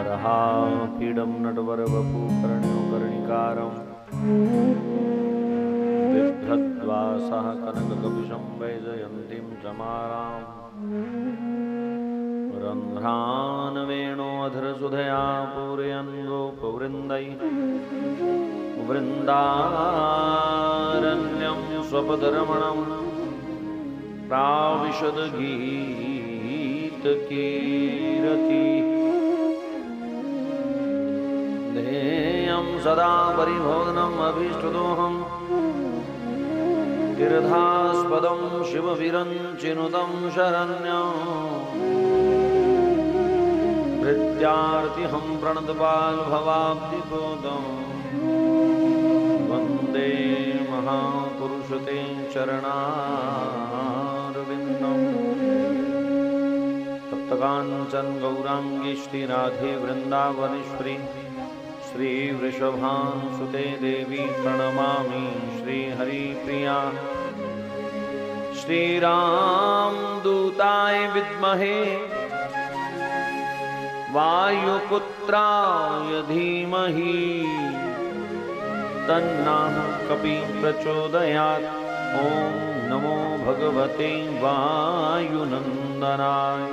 वरहापीडं नटवरवपुकर्ण्यो कर्णिकारं बिभ्रद्वासः कनकगपिशं वैजयन्तीं चमाराम् रन्ध्रान् वेणोऽधरसुधया पूरयन् गोपवृन्दैः वृन्दारण्यं स्वपदरमणं प्राविशद्गीतकीरति ध्येयं सदा परिभवनम् अभीष्टदोहं तीर्थास्पदं शिवविरञ्चिनुतं शरण्यं भृत्यार्तिहं प्रणतपाल्भवाब्धिपोतं वन्दे महापुरुषते चरणारविन्दम् तप्तकाञ्चन गौराङ्गी श्रीराधे वृन्दावनेश्वरी श्रीवृषभानुसुते देवी प्रणमामि श्रीहरिप्रिया श्रीरामदूताय विद्महे वायुपुत्राय धीमहि तन्नः कपिः प्रचोदयात्। ॐ नमो भगवते वायुनन्दनाय।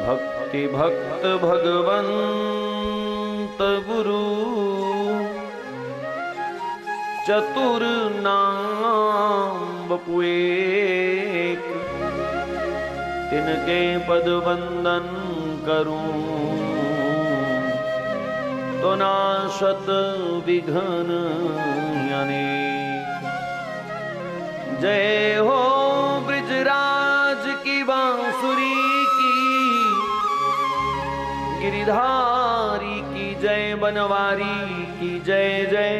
भक्ति भक्त भगवन्त गुरु चतुर नाम बपु एक, तिनके पद वंदन करूं तो नाशत विघ्न अनेक। जय हो ब्रिजराज की बांसुरी की, गिरिधारी की जय, बनवारी की जय जय।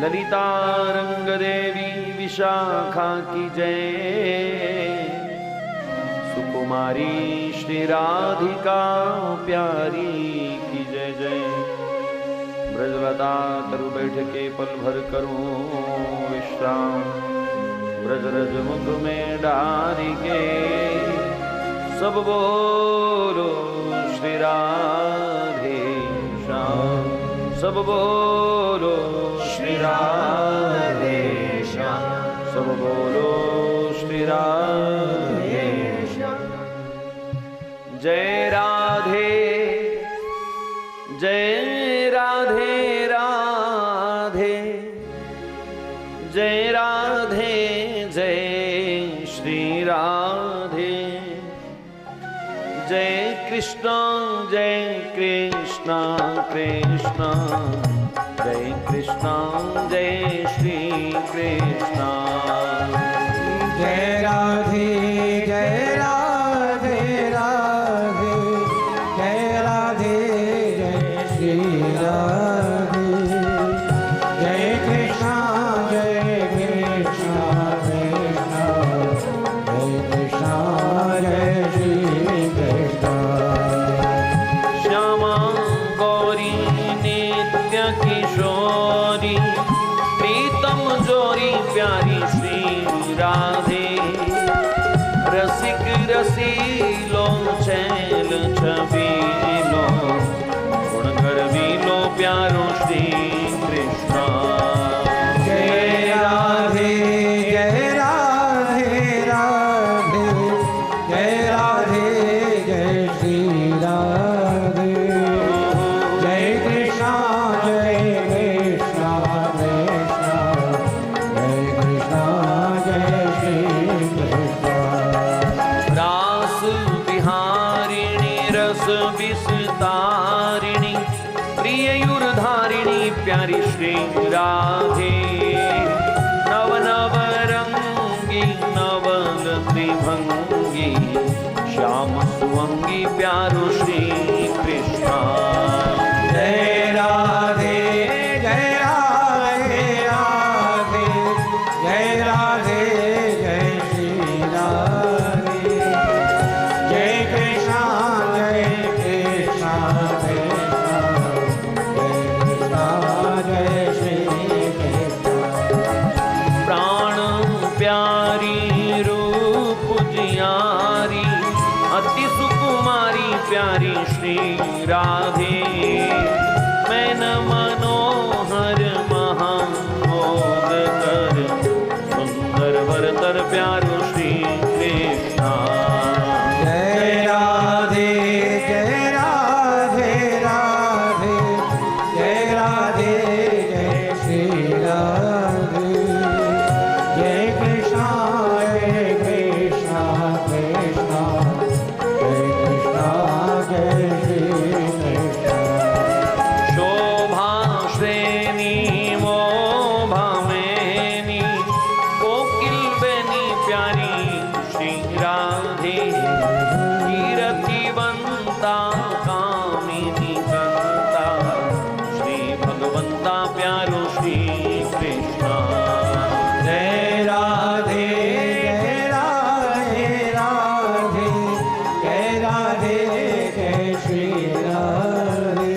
ललिता रंग देवी विशाखा की जय, सुकुमारी श्री राधिका प्यारी की जय जय। ब्रजलता तरु बैठ के पल भर करूं विश्राम, ब्रज रज मुख में डारी के सब बोलो श्री राधे श्याम। सब बोलो श्री राधे श्याम, सब बोलो श्री राधे श्याम। जय राधे जय राधे राधे, जय राधे जय श्री राधे। जय कृष्ण कृष्ण, जय कृष्ण जय श्री कृष्ण। जय राधे जय राधे राधे, जय राधे जय श्री राधे। जय कृष्ण कृष्ण, जय कृष्ण जय श्री कृष्ण। श्यामा गौरी नित्य किशोरी, प्रीतम जोरी प्यारी श्री राधे। रसिक रसीलो छैल छबीलो, गुण गर्वीलो प्यारो श्री कृष्ण। जय राधे जय राधे राधे, जय राधे जय श्री राधे। जय कृष्ण कृष्ण, जय कृष्ण जय श्री कृष्ण। रास विहारिणी रस विस्तारिणी, प्रिययुरधारिणी प्यारी श्री राधे। नव नव रंगी नवलति भंगी, श्याम सुअंगी प्यारो श्री कृष्ण। जय राधे जय राधे राधे, जय राधे जय श्री राधे। जय कृष्ण कृष्ण, जय कृष्ण जय श्री कृष्ण। प्राण प्यारी रूप जियारी, अति सुख सुकुमारी प्यारी श्री राधे मैन मनोहर महामोद कर सुंदर वरतर प्यारो श्री कृष्णा। जय राधे जय राधे राधे जय राधे जय श्री राधे जय कृष्णा कृष्णा कृष्णा जय कृष्णा जय श्री कृष्णा। शोभा श्रेणी मोभा मेनी कोकिल बेनी प्यारी श्री राधे कीरतिवंता कामिनी कंता श्री भगवंता प्यारो श्री कृष्णा। जय राधे जय राधे राधे जय राधे जय श्री राधे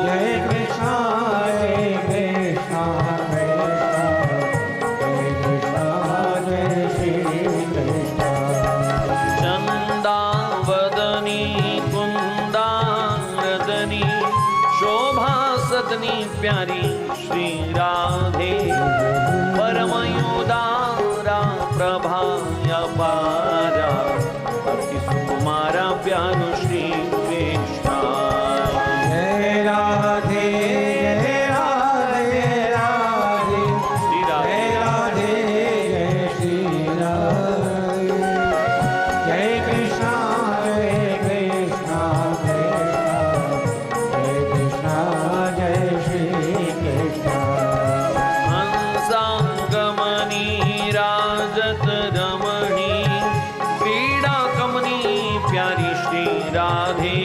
जय कृष्णा कृष्णा जय कृष्णा जय श्री कृष्णा। चंदावदनी कुंदारदनी शोभा सदनी प्यारी श्री राधे परमयोदारा प्रभाया पारा अति सुकुमारा प्यारो श्री कृष्णा। जय राधे जय राधे राधे श्री जय राधे राधे जय श्री राधे जय कृष्णा कृष्णा जय कृष्णा जय श्री कृष्णा। हंसागमनी राजत रमणी क्रीड़ा कमनी प्यारी श्री राधे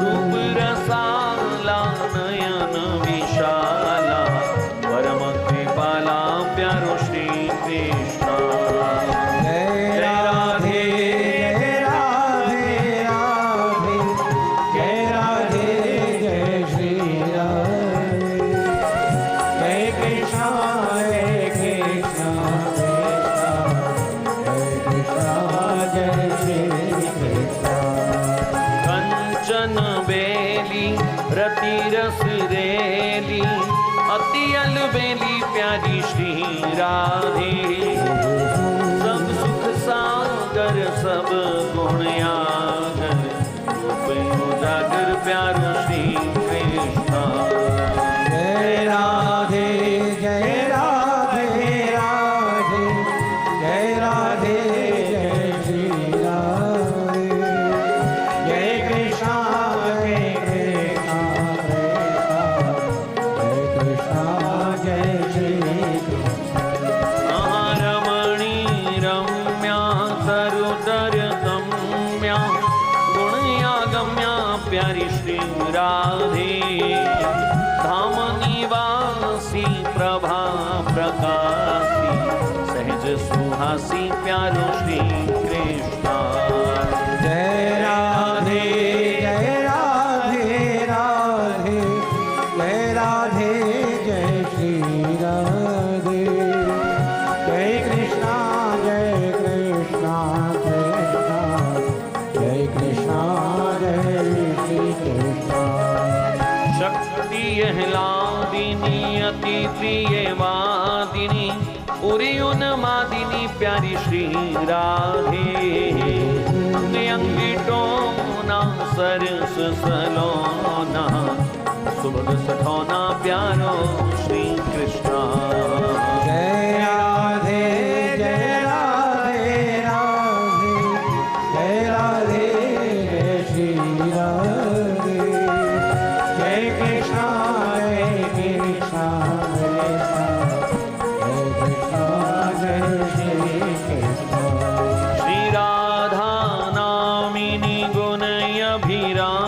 रूप रसाला नयन विशाला परम कृपाला प्यारो श्री कृष्णा। जय राधे जय राधे राधे जय राधे जय श्री राधे जय कृष्णा कृष्णा जय कृष्णा जय श्री कृष्णा। कंचन बेली रति रस रेली अति अलबेली प्यारी श्री राधे सब सुख सागर सब गुण आगर रूप उजागर प्यारो श्री कृष्णा। जय राधे जय राधे राधे जय राधे जय श्री राधे जय कृष्णा कृष्णा जय कृष्णा जय श्री कृष्णा। रमणी रम्या तरुतर तम्या गुणयागम्या प्यारी श्री राधे धाम निवासी प्रभा प्रकाशी सहज सुहासी प्यारो श्री कृष्णा। जय राधे जय राधे राधे जय राधे जय श्री राधे जय कृष्णा कृष्णा जय कृष्णा जय श्री कृष्णा। शक्ति आह्लादिनी अति प्रिय वादिनी उरी उन्मादिनी प्यारी श्री राधे अंगी टोना सरस सलोना सुभग सठौना प्यारो श्री कृष्णा। जय राधे जय राधे राधे जय राधे जय श्री राधे जय कृष्णा कृष्णा जय कृष्णा जय श्री कृष्णा। श्री राधा नामिनी गुणयभिरामिनी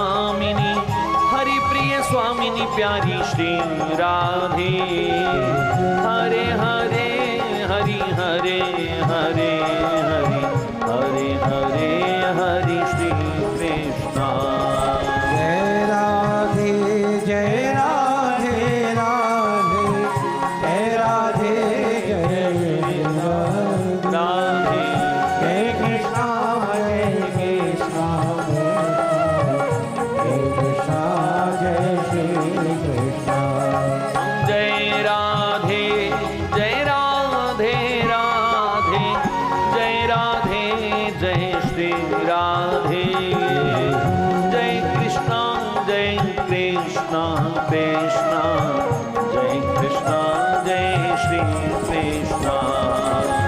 हरिप्रिय स्वामिनी प्यारी श्री राधे हरे हरे हरि हरे हरे हरि हरे हरे हरि श्री कृष्णा। जय राधे जय राधे राधे जय राधे जय राधे राधे जय कृष्णा राधे राधे जय कृष्णा कृष्णा जय कृष्णा जय श्री कृष्णा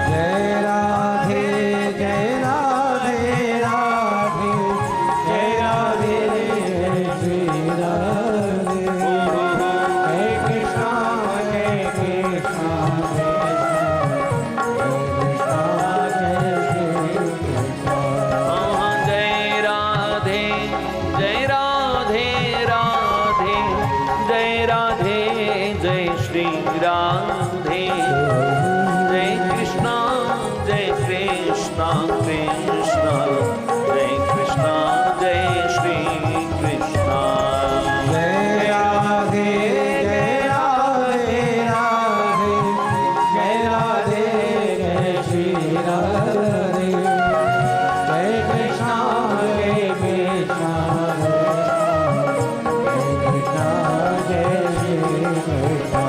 जय राधे राधे राधे जय राधे श्री राधे जय कृष्णा जय कृष्णा श्री राधे जय कृष्णा जय कृष्णा कृष्णा जय कृष्णा जय श्री कृष्णा जय राधे राधे राधे जय राधे जय श्री राधे जय कृष्णा जय कृष्णा जय श्री कृष्णा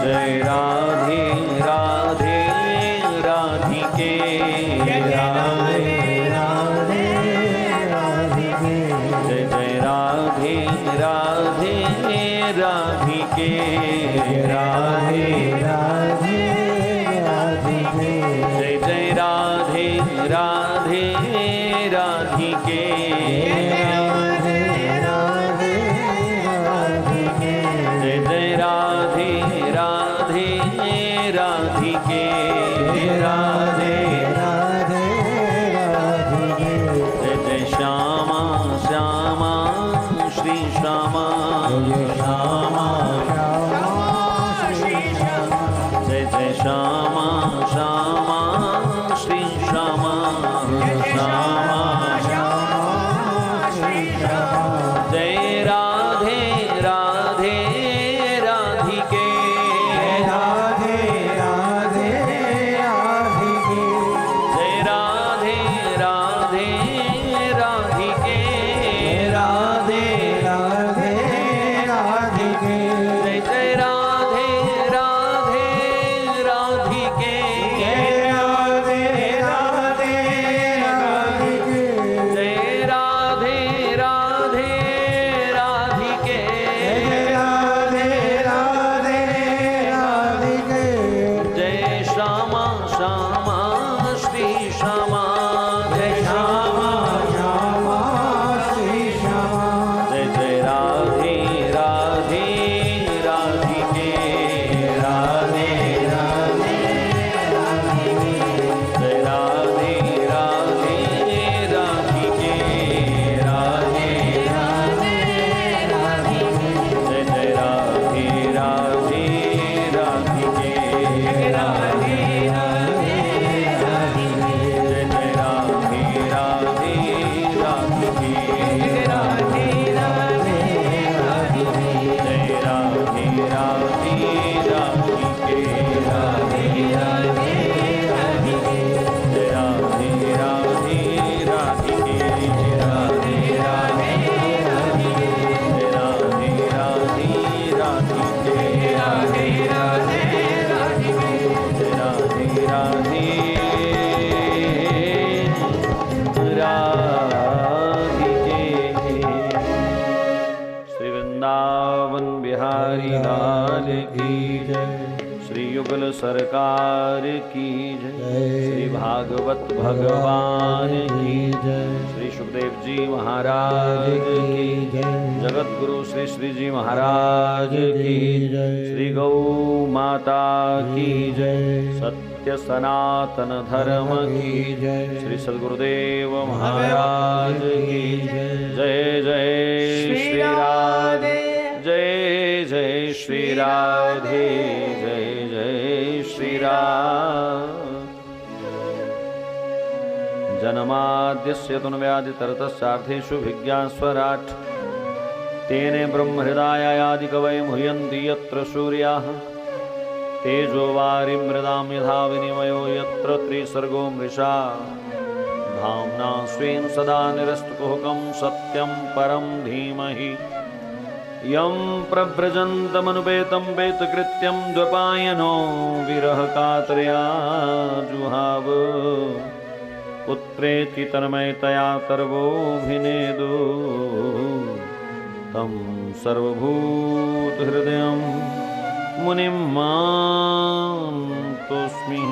जय राधे राधे राधिके राधे राधे राधिके जय जय राधे राधे राधिके राधे राधे राधिके जय जय राधे राधे राधिके राधे राधे राधिके जय जय राधे राधे राधिके राधे राधे राधिके जय जय श्यामा श्यामा श्री श्यामा जय श्यामा श्री श्यामा जय जय श्यामा श्यामा श्री श्यामा श्यामा श्री श्यामा जय राधे राधे राधिके राधे राधे राधिके जय राधे राधे राधिके राधे राधे राधिके जय जय राधे राधे राधिके राधे राधे राधिके जय राधे राधे राधिके राधे राधे राधिके जय श्यामा श्यामा श्री श्यामा जय श्यामा श्यामा श्री श्यामा जय जय राधे राधे राधिके राधे राधे जय राधे राधे राधिके राधे राधे जय जय राधे राधे राधिके राधे राधे जय जय राधे राधे राधिके राधे राधे जय राधे राधे राधिके राधे राधे जय राधे राधे राधिके राधे राधे जय राधे राधे राधिके राधे राधे जय राधे राधे राधिके श्री वृंदावन बिहारी लाल की जय श्री युगल सरकार की जय श्री भागवत भगवान की जय श्री सुखदेव जी महाराज की जगत गुरु श्री श्री जी महाराज की जय श्री गौ माता की जय सत्य सनातन धर्म की जय श्री सद्गुरुदेव महाराज की जय जय श्री राधे जय जय श्री राधे जय जय श्री राधे जन्माद्यस्य तनुव्याधितरतश्चार्थेषु भिज्ञास्वराट् तेने ब्रह्महृदायादिकवये मुह्यन्ति यत्र सूर्याः तेजो वारिं मृदां यथा विनिमयो यत्र त्रिसर्गो मृषा धाम्ना स्वेन सदा निरस्तकुहकं सत्यं परं धीमहि यं प्रव्रजन्तमनुपेतं वेतकृत्यं द्वपायनो विरहकातर्या जुहाव पुत्रेति तन्मयतया तर्वोऽभिनेदु तं सर्वभूतहृदयं मुनिं मां तोऽस्मि।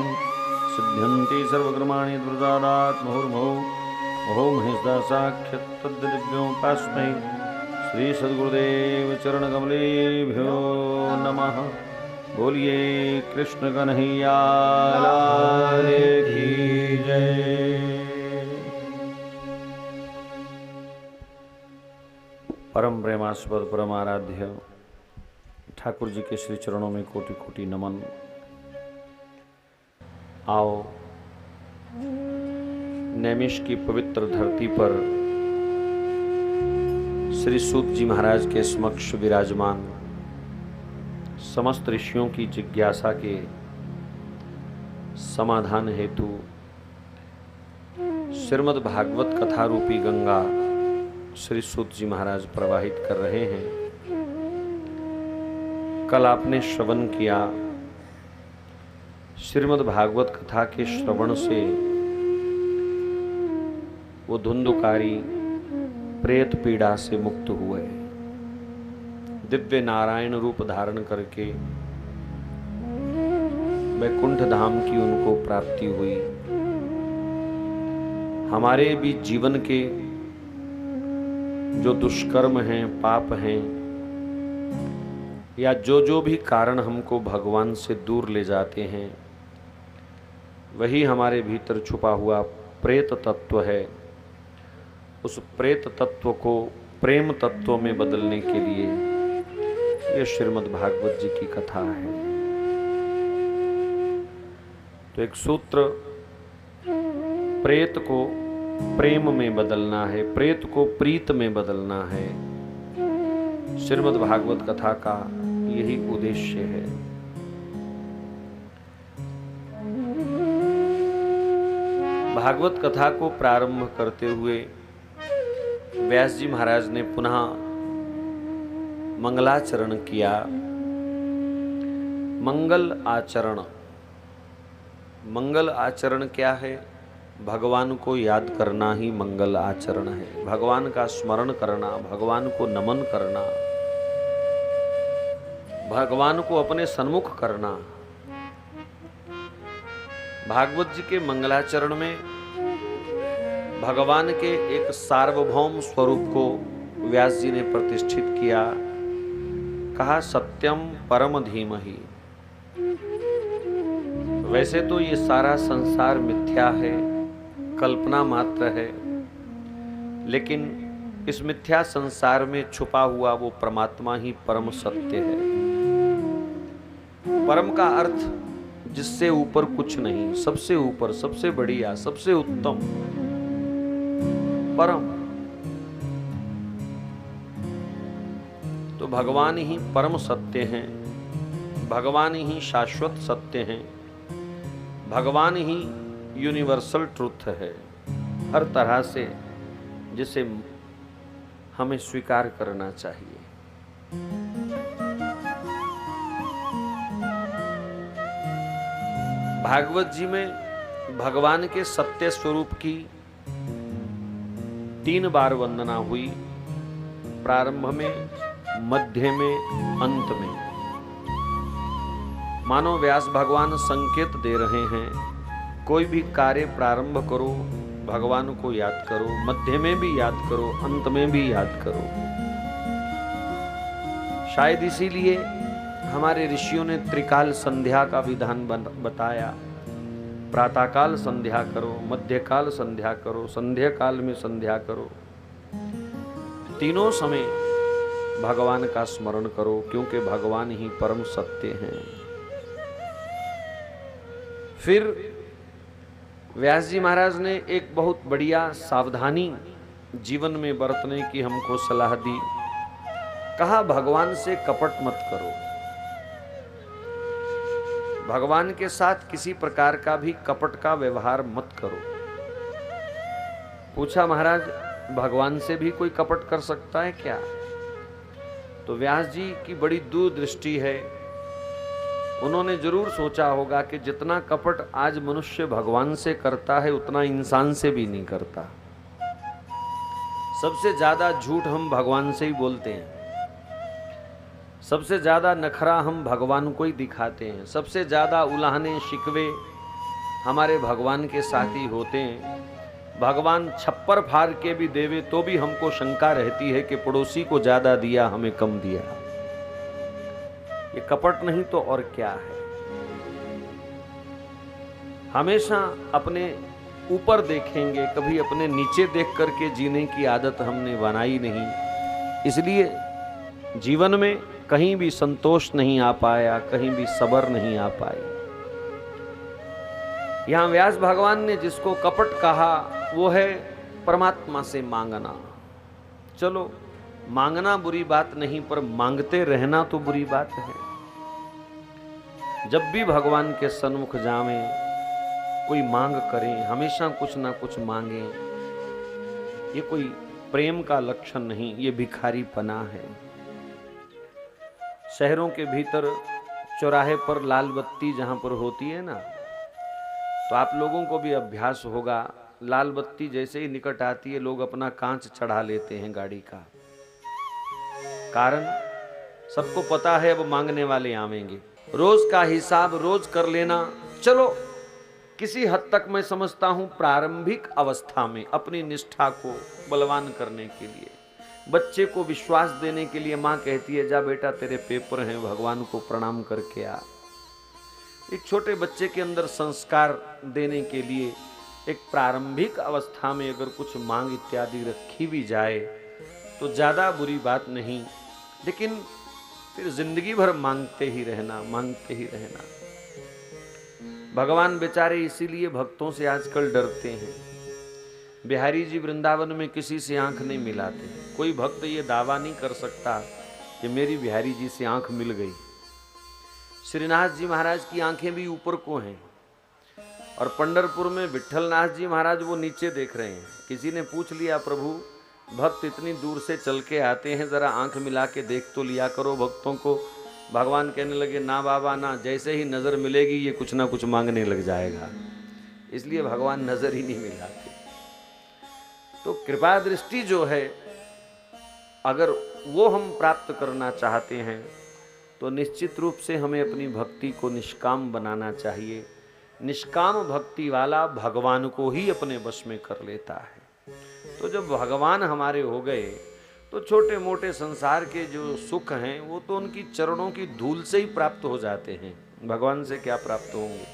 सिद्ध्यन्ति सर्वकर्माणि द्रुतादात् मुहुर्मुहुः ॐ महेशदासाख्यत् तद्दिव्योपास्मै श्री सद्गुरुदेव चरणकमलेभ्यो नमः। बोलिए कृष्ण कन्हैया लाल की जय। परम प्रेमास्पद परम आराध्य ठाकुर जी के श्री चरणों में कोटि कोटि नमन। आओ नैमिष की पवित्र धरती पर श्री सूत जी महाराज के समक्ष विराजमान समस्त ऋषियों की जिज्ञासा के समाधान हेतु श्रीमद् भागवत कथा रूपी गंगा श्री सूत जी महाराज प्रवाहित कर रहे हैं। कल आपने श्रवण किया, श्रीमद् भागवत कथा के श्रवण से वो धुंधुकारी प्रेत पीड़ा से मुक्त हुए, दिव्य नारायण रूप धारण करके वैकुंठ धाम की उनको प्राप्ति हुई। हमारे भी जीवन के जो दुष्कर्म हैं, पाप हैं, या जो भी कारण हमको भगवान से दूर ले जाते हैं, वही हमारे भीतर छुपा हुआ प्रेत तत्व है। उस प्रेत तत्व को प्रेम तत्व में बदलने के लिए यह श्रीमद् भागवत जी की कथा है। तो एक सूत्र, प्रेत को प्रेम में बदलना है, प्रेत को प्रीत में बदलना है। श्रीमद् भागवत कथा का यही उद्देश्य है। भागवत कथा को प्रारंभ करते हुए व्यास जी महाराज ने पुनः मंगलाचरण किया। मंगल आचरण, मंगल आचरण क्या है? भगवान को याद करना ही मंगल आचरण है। भगवान का स्मरण करना, भगवान को नमन करना, भगवान को अपने सन्मुख करना। भागवत जी के मंगलाचरण में भगवान के एक सार्वभौम स्वरूप को व्यास जी ने प्रतिष्ठित किया। कहा सत्यम परम धीमहि। वैसे तो ये सारा संसार मिथ्या है, कल्पना मात्र है, लेकिन इस मिथ्या संसार में छुपा हुआ वो परमात्मा ही परम सत्य है। परम का अर्थ जिससे ऊपर कुछ नहीं, सबसे ऊपर, सबसे बढ़िया, सबसे उत्तम, परम। तो भगवान ही परम सत्य हैं, भगवान ही शाश्वत सत्य हैं, भगवान ही यूनिवर्सल ट्रुथ है, हर तरह से जिसे हमें स्वीकार करना चाहिए। भागवत जी में भगवान के सत्य स्वरूप की 3 बार वंदना हुई, प्रारंभ में, मध्य में, अंत में। मानो व्यास भगवान संकेत दे रहे हैं, कोई भी कार्य प्रारंभ करो, भगवान को याद करो, मध्य में भी याद करो, अंत में भी याद करो। शायद इसीलिए हमारे ऋषियों ने त्रिकाल संध्या का विधान बताया। प्रातःकाल संध्या करो, मध्यकाल संध्या करो, संध्या काल में संध्या करो। तीनों समय भगवान का स्मरण करो, क्योंकि भगवान ही परम सत्य हैं। फिर व्यास जी महाराज ने एक बहुत बढ़िया सावधानी जीवन में बरतने की हमको सलाह दी। कहा भगवान से कपट मत करो, भगवान के साथ किसी प्रकार का भी कपट का व्यवहार मत करो। पूछा महाराज भगवान से भी कोई कपट कर सकता है क्या? तो व्यास जी की बड़ी दूरदृष्टि है। उन्होंने जरूर सोचा होगा कि जितना कपट आज मनुष्य भगवान से करता है उतना इंसान से भी नहीं करता। सबसे ज्यादा झूठ हम भगवान से ही बोलते हैं, सबसे ज्यादा नखरा हम भगवान को ही दिखाते हैं, सबसे ज्यादा उलाहने शिकवे हमारे भगवान के साथ ही होते हैं। भगवान छप्पर फाड़ के भी देवे तो भी हमको शंका रहती है कि पड़ोसी को ज्यादा दिया हमें कम दिया। ये कपट नहीं तो और क्या है। हमेशा अपने ऊपर देखेंगे, कभी अपने नीचे देख करके जीने की आदत हमने बनाई नहीं, इसलिए जीवन में कहीं भी संतोष नहीं आ पाया, कहीं भी सब्र नहीं आ पाई। यहां व्यास भगवान ने जिसको कपट कहा वो है परमात्मा से मांगना। चलो मांगना बुरी बात नहीं, पर मांगते रहना तो बुरी बात है। जब भी भगवान के सन्मुख जावें, कोई मांग करें, हमेशा कुछ ना कुछ मांगें, ये कोई प्रेम का लक्षण नहीं, ये भिखारीपना है। शहरों के भीतर चौराहे पर लाल बत्ती जहां पर होती है ना, तो आप लोगों को भी अभ्यास होगा, लाल बत्ती जैसे ही निकट आती है लोग अपना कांच चढ़ा लेते हैं गाड़ी का। कारण सबको पता है अब मांगने वाले आवेंगे। रोज का हिसाब रोज कर लेना, चलो किसी हद तक मैं समझता हूं प्रारंभिक अवस्था में अपनी निष्ठा को बलवान करने के लिए, बच्चे को विश्वास देने के लिए मां कहती है जा बेटा तेरे पेपर हैं, भगवान को प्रणाम करके आ। एक छोटे बच्चे के अंदर संस्कार देने के लिए एक प्रारंभिक अवस्था में अगर कुछ मांग इत्यादि रखी भी जाए तो ज्यादा बुरी बात नहीं, लेकिन फिर जिंदगी भर मांगते ही रहना, मांगते ही रहना। भगवान बेचारे इसीलिए भक्तों से आजकल डरते हैं। बिहारी जी वृंदावन में किसी से आंख नहीं मिलाते। कोई भक्त ये दावा नहीं कर सकता कि मेरी बिहारी जी से आंख मिल गई। श्रीनाथ जी महाराज की आंखें भी ऊपर को हैं, और पंढरपुर में विट्ठलनाथ जी महाराज वो नीचे देख रहे हैं। किसी ने पूछ लिया प्रभु भक्त इतनी दूर से चल के आते हैं, जरा आंख मिला के देख तो लिया करो भक्तों को। भगवान कहने लगे ना बाबा ना, जैसे ही नजर मिलेगी ये कुछ ना कुछ मांगने लग जाएगा, इसलिए भगवान नजर ही नहीं मिलाते। तो कृपा दृष्टि जो है अगर वो हम प्राप्त करना चाहते हैं तो निश्चित रूप से हमें अपनी भक्ति को निष्काम बनाना चाहिए। निष्काम भक्ति वाला भगवान को ही अपने वश में कर लेता है। तो जब भगवान हमारे हो गए तो छोटे मोटे संसार के जो सुख हैं वो तो उनकी चरणों की धूल से ही प्राप्त हो जाते हैं, भगवान से क्या प्राप्त होंगे।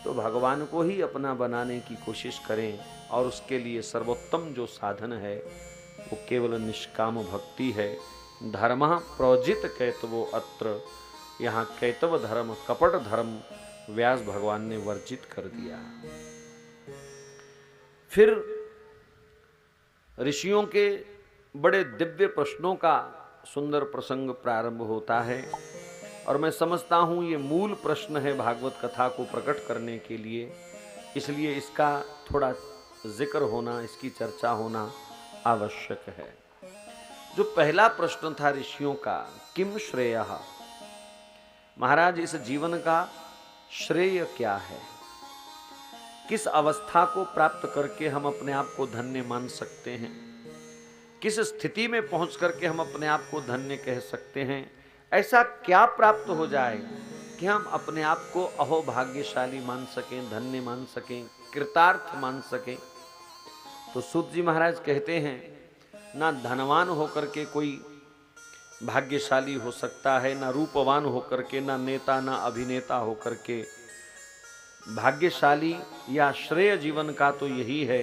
तो भगवान को ही अपना बनाने की कोशिश करें, और उसके लिए सर्वोत्तम जो साधन है वो केवल निष्काम भक्ति है। धर्म प्रोजित कैतवो अत्र, यहाँ कैतव धर्म कपट धर्म व्यास भगवान ने वर्जित कर दिया। फिर ऋषियों के बड़े दिव्य प्रश्नों का सुंदर प्रसंग प्रारंभ होता है, और मैं समझता हूं ये मूल प्रश्न है भागवत कथा को प्रकट करने के लिए, इसलिए इसका थोड़ा जिक्र होना, इसकी चर्चा होना आवश्यक है। जो पहला प्रश्न था ऋषियों का, किम श्रेयः, महाराज इस जीवन का श्रेय क्या है, किस अवस्था को प्राप्त करके हम अपने आप को धन्य मान सकते हैं, किस स्थिति में पहुंच करके हम अपने आप को धन्य कह सकते हैं, ऐसा क्या प्राप्त हो जाए कि हम अपने आप को अहो भाग्यशाली मान सकें, धन्य मान सकें, कृतार्थ मान सकें। तो सूत जी महाराज कहते हैं ना धनवान होकर के कोई भाग्यशाली हो सकता है, ना रूपवान होकर के, ना नेता ना अभिनेता होकर के। भाग्यशाली या श्रेय जीवन का तो यही है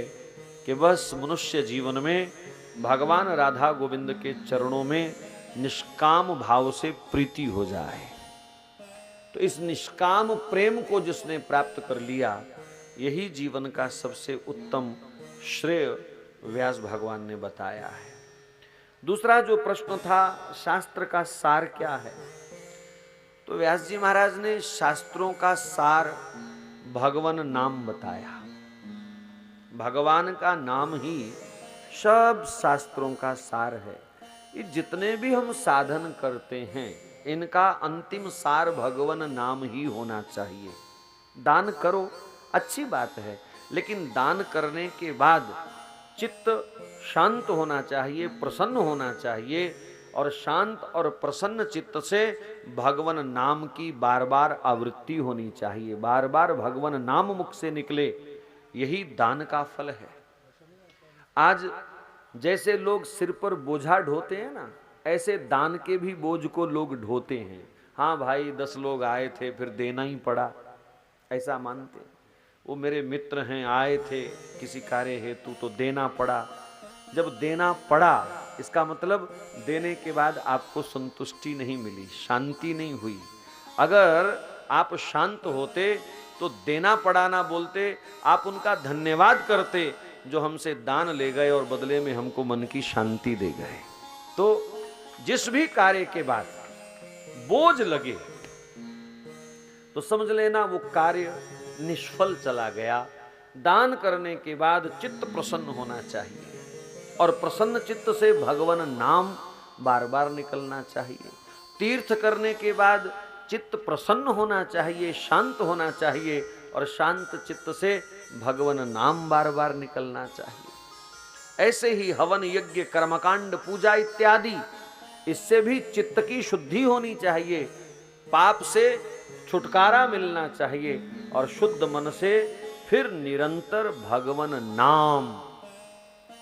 कि बस मनुष्य जीवन में भगवान राधा गोविंद के चरणों में निष्काम भाव से प्रीति हो जाए। तो इस निष्काम प्रेम को जिसने प्राप्त कर लिया, यही जीवन का सबसे उत्तम श्रेय व्यास भगवान ने बताया है। दूसरा जो प्रश्न था, शास्त्र का सार क्या है, तो व्यास जी महाराज ने शास्त्रों का सार भगवान नाम बताया। भगवान का नाम ही सब शास्त्रों का सार है। ये जितने भी हम साधन करते हैं इनका अंतिम सार भगवन नाम ही होना चाहिए। दान करो, अच्छी बात है, लेकिन दान करने के बाद चित्त शांत होना चाहिए, प्रसन्न होना चाहिए, और शांत और प्रसन्न चित्त से भगवन नाम की बार बार आवृत्ति होनी चाहिए, बार बार भगवन नाम मुख से निकले, यही दान का फल है। आज जैसे लोग सिर पर बोझा ढोते हैं ना, ऐसे दान के भी बोझ को लोग ढोते हैं। हाँ भाई 10 लोग आए थे फिर देना ही पड़ा, ऐसा मानते। वो मेरे मित्र हैं, आए थे किसी कार्य हेतु तो देना पड़ा। जब देना पड़ा इसका मतलब देने के बाद आपको संतुष्टि नहीं मिली, शांति नहीं हुई। अगर आप शांत होते तो देना पड़ा ना बोलते, आप उनका धन्यवाद करते जो हमसे दान ले गए और बदले में हमको मन की शांति दे गए। तो जिस भी कार्य के बाद बोझ लगे तो समझ लेना वो कार्य निष्फल चला गया। दान करने के बाद चित्त प्रसन्न होना चाहिए, और प्रसन्न चित्त से भगवान नाम बार बार निकलना चाहिए। तीर्थ करने के बाद चित्त प्रसन्न होना चाहिए, शांत होना चाहिए, और शांत चित्त से भगवान नाम बार बार निकलना चाहिए। ऐसे ही हवन, यज्ञ, कर्मकांड, पूजा इत्यादि, इससे भी चित्त की शुद्धि होनी चाहिए, पाप से छुटकारा मिलना चाहिए, और शुद्ध मन से फिर निरंतर भगवान नाम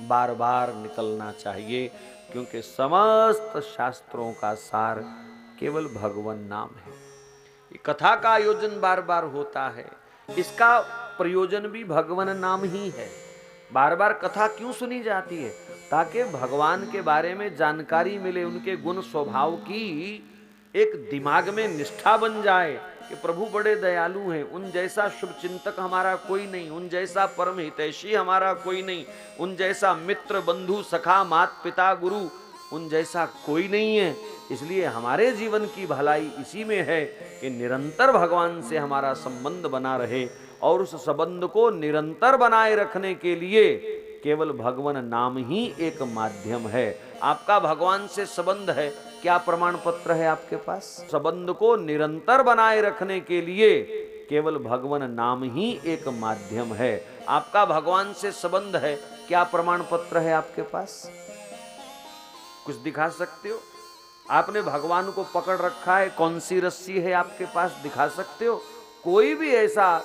बार बार निकलना चाहिए, क्योंकि समस्त शास्त्रों का सार केवल भगवान नाम है। कथा का आयोजन बार बार होता है, इसका प्रयोजन भी भगवान नाम ही है। बार बार कथा क्यों सुनी जाती है? ताकि भगवान के बारे में जानकारी मिले, उनके गुण स्वभाव की एक दिमाग में निष्ठा बन जाए कि प्रभु बड़े दयालु हैं, उन जैसा शुभ चिंतक हमारा कोई नहीं, उन जैसा परम हितैषी हमारा कोई नहीं, उन जैसा मित्र, बंधु, सखा, मात पिता, गुरु, उन जैसा कोई नहीं है। इसलिए हमारे जीवन की भलाई इसी में है कि निरंतर भगवान से हमारा संबंध बना रहे, और उस संबंध को निरंतर बनाए रखने के लिए केवल भगवान नाम ही एक माध्यम है। आपका भगवान से संबंध है, क्या प्रमाण पत्र है आपके पास? संबंध को निरंतर बनाए रखने के लिए केवल भगवान नाम ही एक माध्यम है। आपका भगवान से संबंध है, क्या प्रमाण पत्र है आपके पास? कुछ दिखा सकते हो? आपने भगवान को पकड़ रखा है, कौन सी रस्सी है आपके पास, दिखा सकते हो? कोई भी ऐसा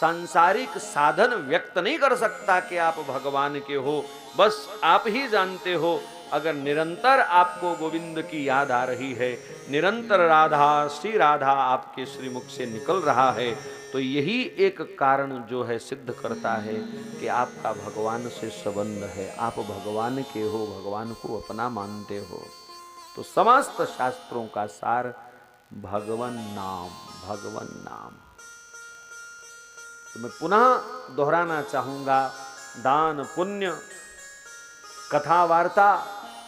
सांसारिक साधन व्यक्त नहीं कर सकता कि आप भगवान के हो। बस आप ही जानते हो। अगर निरंतर आपको गोविंद की याद आ रही है, निरंतर राधा, श्री राधा आपके श्रीमुख से निकल रहा है, तो यही एक कारण जो है सिद्ध करता है कि आपका भगवान से संबंध है, आप भगवान के हो, भगवान को अपना मानते हो। तो समस्त शास्त्रों का सार भगवान नाम, भगवान नाम। तो मैं पुनः दोहराना चाहूंगा, दान, पुण्य, कथा वार्ता,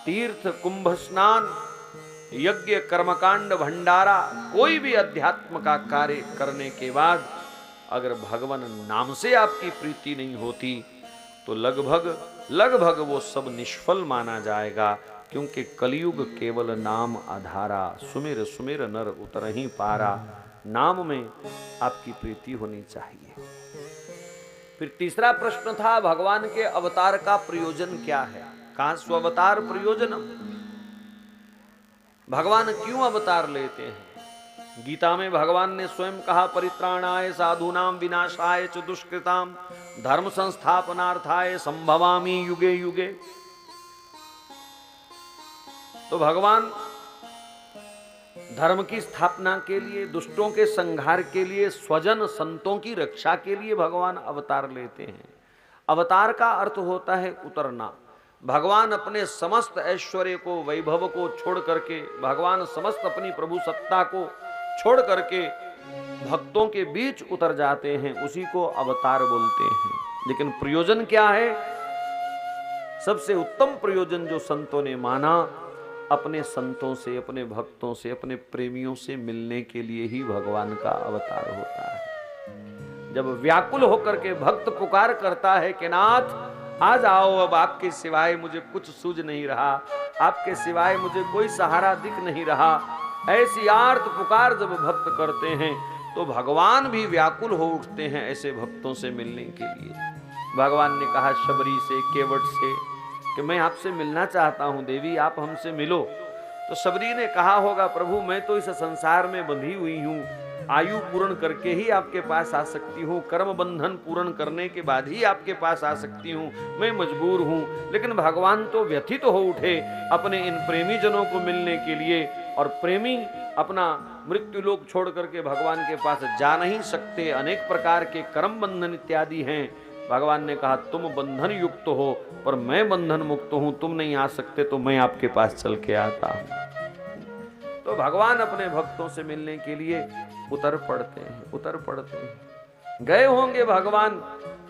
तीर्थ, कुंभ स्नान, यज्ञ, कर्मकांड, भंडारा, कोई भी अध्यात्म का कार्य करने के बाद अगर भगवान नाम से आपकी प्रीति नहीं होती तो लगभग वो सब निष्फल माना जाएगा। क्योंकि कलयुग केवल नाम आधारा, सुमिर सुमिर नर उतरहि पारा। नाम में आपकी प्रीति होनी चाहिए। फिर तीसरा प्रश्न था, भगवान के अवतार का प्रयोजन क्या है? कहा स्वावतार प्रयोजनम, भगवान क्यों अवतार लेते हैं? गीता में भगवान ने स्वयं कहा, परित्राणाय साधूनाम विनाशाय च दुष्कृताम धर्म संस्थापनार्थाय संभवामि युगे युगे। तो भगवान धर्म की स्थापना के लिए, दुष्टों के संहार के लिए, स्वजन संतों की रक्षा के लिए भगवान अवतार लेते हैं। अवतार का अर्थ होता है उतरना। भगवान अपने समस्त ऐश्वर्य को, वैभव को छोड़ करके, भगवान समस्त अपनी प्रभु सत्ता को छोड़ करके भक्तों के बीच उतर जाते हैं, उसी को अवतार बोलते हैं। लेकिन प्रयोजन क्या है? सबसे उत्तम प्रयोजन जो संतों ने माना, अपने संतों से, अपने भक्तों से, अपने प्रेमियों से मिलने के लिए ही भगवान का अवतार होता है। जब व्याकुल होकर के भक्त पुकार करता है कि नाथ आ जाओ, अब आपके सिवाय मुझे कुछ सूझ नहीं रहा, आपके सिवाय मुझे कोई सहारा दिख नहीं रहा, ऐसी आर्त पुकार जब भक्त करते हैं तो भगवान भी व्याकुल हो उठते हैं ऐसे भक्तों से मिलने के लिए। भगवान ने कहा शबरी से, केवट से कि मैं आपसे मिलना चाहता हूं देवी, आप हमसे मिलो। तो शबरी ने कहा होगा प्रभु मैं तो इस संसार में बंधी हुई हूं, आयु पूर्ण करके ही आपके पास आ सकती हूँ, कर्म बंधन पूर्ण करने के बाद ही आपके पास आ सकती हूँ, मैं मजबूर हूँ। लेकिन भगवान तो व्यथित हो उठे अपने इन प्रेमी जनों को मिलने के लिए, और प्रेमी अपना मृत्यु लोक छोड़ करके भगवान के पास जा नहीं सकते, अनेक प्रकार के कर्म बंधन इत्यादि हैं। भगवान ने कहा तुम बंधन युक्त हो पर मैं बंधन मुक्त हूं, तुम नहीं आ सकते तो मैं आपके पास चल के आता हूं। तो भगवान अपने भक्तों से मिलने के लिए उतर पड़ते हैं। गए होंगे भगवान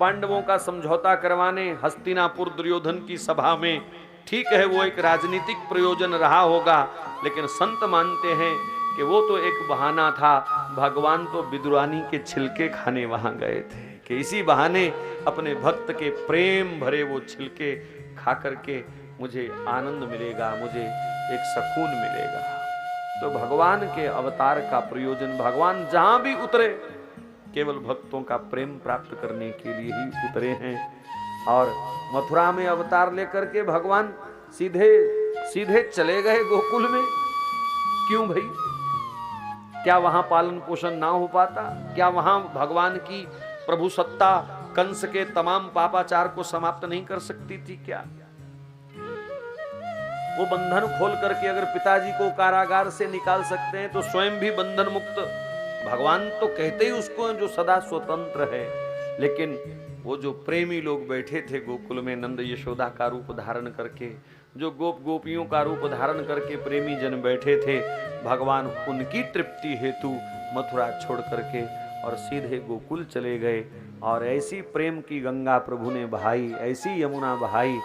पांडवों का समझौता करवाने हस्तिनापुर दुर्योधन की सभा में। ठीक है वो एक राजनीतिक प्रयोजन रहा होगा, लेकिन संत मानते हैं कि वो तो एक बहाना था। भगवान तो विदुरानी के छिलके खाने वहां गए थे कि इसी बहाने अपने भक्त के प्रेम भरे वो छिलके खा करके मुझे आनंद मिलेगा, मुझे एक सुकून मिलेगा। तो भगवान के अवतार का प्रयोजन, भगवान जहां भी उतरे केवल भक्तों का प्रेम प्राप्त करने के लिए ही उतरे हैं। और मथुरा में अवतार लेकर के भगवान सीधे चले गए गोकुल में। क्यों भाई? क्या वहां पालन पोषण ना हो पाता? क्या वहां भगवान की प्रभु सत्ता कंस के तमाम पापाचार को समाप्त नहीं कर सकती थी क्या? वो बंधन खोल करके अगर पिताजी को कारागार से निकाल सकते हैं तो स्वयं भी बंधन मुक्त। भगवान तो कहते ही उसको जो सदा स्वतंत्र है। लेकिन वो जो प्रेमी लोग बैठे थे गोकुल में नंद यशोदा का रूप धारण करके, जो गोप गोपियों का रूप धारण करके प्रेमी जन बैठे थे, भगवान उनकी तृप्ति हेतु मथुरा छोड़ करके और सीधे गोकुल चले गए। और ऐसी प्रेम की गंगा प्रभु ने बहाई, ऐसी यमुना बहाई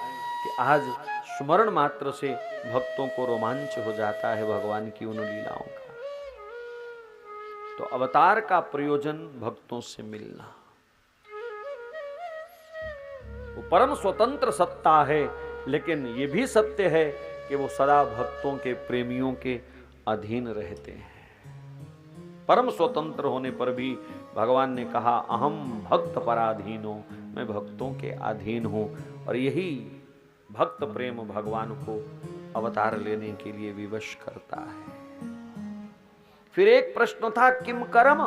कि आज स्मरण मात्र से भक्तों को रोमांच हो जाता है भगवान की उन लीलाओं का। तो अवतार का प्रयोजन भक्तों से मिलना। वो परम स्वतंत्र सत्ता है, लेकिन ये भी सत्य है कि वो सदा भक्तों के प्रेमियों के अधीन रहते हैं। परम स्वतंत्र होने पर भी भगवान ने कहा अहम भक्त पराधीनो, मैं भक्तों के अधीन हूं। और यही भक्त प्रेम भगवान को अवतार लेने के लिए विवश करता है। फिर एक प्रश्न था किम कर्म?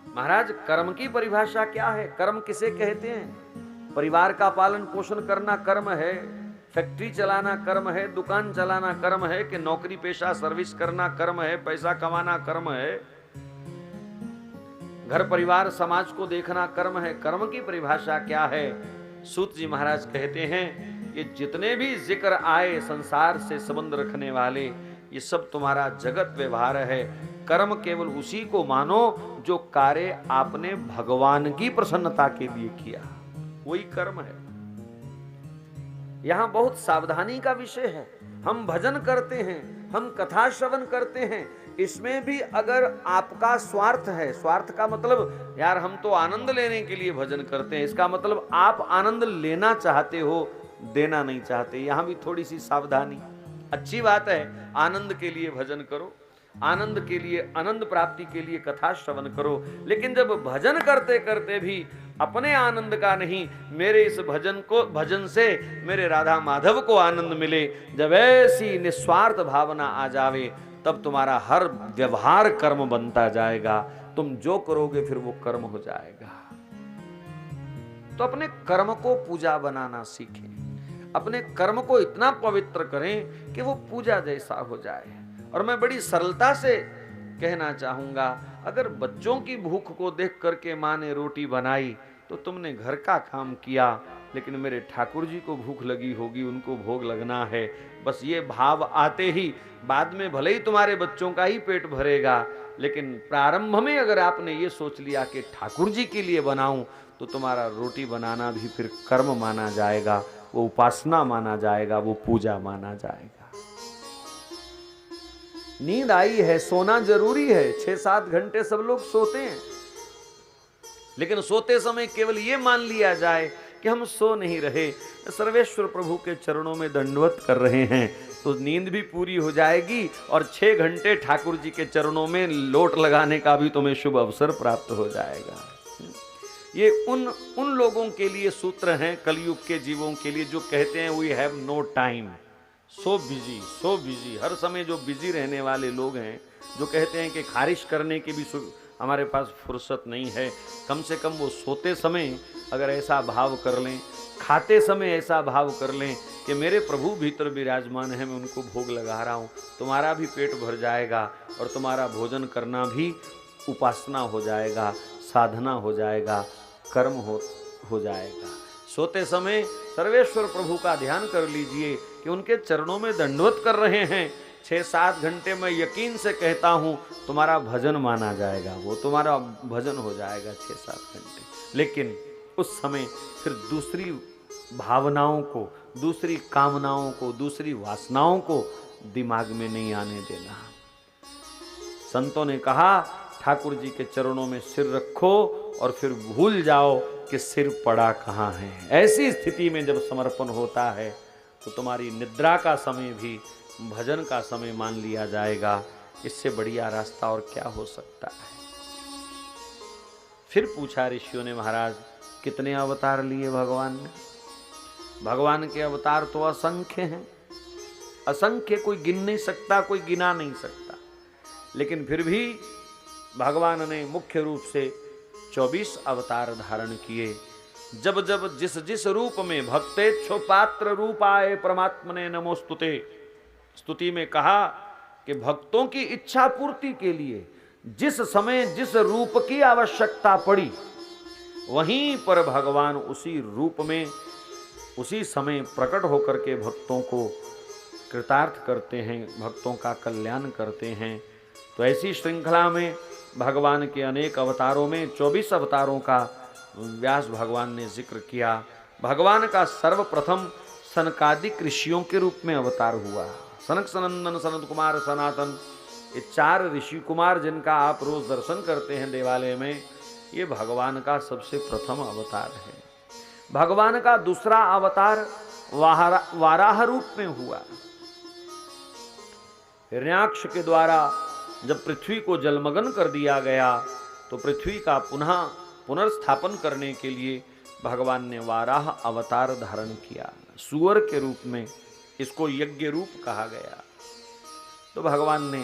महाराज कर्म की परिभाषा क्या है? कर्म किसे कहते हैं? परिवार का पालन पोषण करना कर्म है, फैक्ट्री चलाना कर्म है, दुकान चलाना कर्म है, कि नौकरी पेशा सर्विस करना कर्म है, पैसा कमाना कर्म है, घर परिवार समाज को देखना कर्म है। कर्म की परिभाषा क्या है? सूत जी महाराज कहते हैं ये जितने भी जिक्र आए संसार से संबंध रखने वाले, ये सब तुम्हारा जगत व्यवहार है। कर्म केवल उसी को मानो जो कार्य आपने भगवान की प्रसन्नता के लिए किया, वही कर्म है। यहां बहुत सावधानी का विषय है। हम भजन करते हैं, हम कथा श्रवण करते हैं, इसमें भी अगर आपका स्वार्थ है, स्वार्थ का मतलब यार हम तो आनंद लेने के लिए भजन करते हैं, इसका मतलब आप आनंद लेना चाहते हो, देना नहीं चाहते। यहां भी थोड़ी सी सावधानी। अच्छी बात है, आनंद के लिए भजन करो, आनंद के लिए, आनंद प्राप्ति के लिए कथा श्रवण करो, लेकिन जब भजन करते करते भी अपने आनंद का नहीं, मेरे इस भजन से मेरे राधा माधव को आनंद मिले, जब ऐसी निस्वार्थ भावना आ जावे, तब तुम्हारा हर व्यवहार कर्म बनता जाएगा। तुम जो करोगे फिर वो कर्म हो जाएगा। तो अपने कर्म को पूजा बनाना सीखें, अपने कर्म को इतना पवित्र करें कि वो पूजा जैसा हो जाए। और मैं बड़ी सरलता से कहना चाहूंगा, अगर बच्चों की भूख को देख करके माँ ने रोटी बनाई तो तुमने घर का काम किया, लेकिन मेरे ठाकुर जी को भूख लगी होगी, उनको भोग लगना है, बस ये भाव आते ही बाद में भले ही तुम्हारे बच्चों का ही पेट भरेगा, लेकिन प्रारंभ में अगर आपने ये सोच लिया कि ठाकुर जी के लिए बनाऊं, तो तुम्हारा रोटी बनाना भी फिर कर्म माना जाएगा, वो उपासना माना जाएगा, वो पूजा माना जाएगा। नींद आई है, सोना जरूरी है, 6-7 घंटे सब लोग सोते हैं, लेकिन सोते समय केवल ये मान लिया जाए कि हम सो नहीं रहे, सर्वेश्वर प्रभु के चरणों में दंडवत कर रहे हैं तो नींद भी पूरी हो जाएगी और 6 घंटे ठाकुर जी के चरणों में लोट लगाने का भी तुम्हें शुभ अवसर प्राप्त हो जाएगा। ये उन लोगों के लिए सूत्र हैं, कलयुग के जीवों के लिए, जो कहते हैं we have no time, so busy, हर समय जो बिजी रहने वाले लोग हैं, जो कहते हैं कि खारिश करने की भी हमारे पास फुर्सत नहीं है। कम से कम वो सोते समय अगर ऐसा भाव कर लें, खाते समय ऐसा भाव कर लें कि मेरे प्रभु भीतर विराजमान है, मैं उनको भोग लगा रहा हूँ, तुम्हारा भी पेट भर जाएगा और तुम्हारा भोजन करना भी उपासना हो जाएगा, साधना हो जाएगा, कर्म हो जाएगा। सोते समय सर्वेश्वर प्रभु का ध्यान कर लीजिए कि उनके चरणों में दंडवत कर रहे हैं। 6-7 घंटे में यकीन से कहता हूँ तुम्हारा भजन माना जाएगा, वो तुम्हारा भजन हो जाएगा 6-7 घंटे। लेकिन उस समय फिर दूसरी भावनाओं को, दूसरी कामनाओं को, दूसरी वासनाओं को दिमाग में नहीं आने देना। संतों ने कहा ठाकुर जी के चरणों में सिर रखो और फिर भूल जाओ कि सिर पड़ा कहाँ है। ऐसी स्थिति में जब समर्पण होता है तो तुम्हारी निद्रा का समय भी भजन का समय मान लिया जाएगा। इससे बढ़िया रास्ता और क्या हो सकता है। फिर पूछा ऋषियों ने, महाराज कितने अवतार लिए भगवान ने? भगवान के अवतार तो असंख्य हैं, असंख्य, कोई गिन नहीं सकता, कोई गिना नहीं सकता। लेकिन फिर भी भगवान ने मुख्य रूप से 24 अवतार धारण किए। जब जब जिस जिस रूप में भक्तेच्छोपात्र रूपाय परमात्मने नमोस्तुते, स्तुति में कहा कि भक्तों की इच्छा पूर्ति के लिए जिस समय जिस रूप की आवश्यकता पड़ी, वहीं पर भगवान उसी रूप में उसी समय प्रकट होकर के भक्तों को कृतार्थ करते हैं, भक्तों का कल्याण करते हैं। तो ऐसी श्रृंखला में भगवान के अनेक अवतारों में 24 अवतारों का व्यास भगवान ने जिक्र किया। भगवान का सर्वप्रथम सनकादिक ऋषियों के रूप में अवतार हुआ। सनक सनंदन सनत कुमार सनातन, ये 4 ऋषि कुमार जिनका आप रोज दर्शन करते हैं देवालय में, ये भगवान का सबसे प्रथम अवतार है। भगवान का दूसरा अवतार वाराह रूप में हुआ। हिरण्याक्ष के द्वारा जब पृथ्वी को जलमग्न कर दिया गया तो पृथ्वी का पुनर्स्थापन करने के लिए भगवान ने वाराह अवतार धारण किया, सूअर के रूप में। इसको यज्ञ रूप कहा गया। तो भगवान ने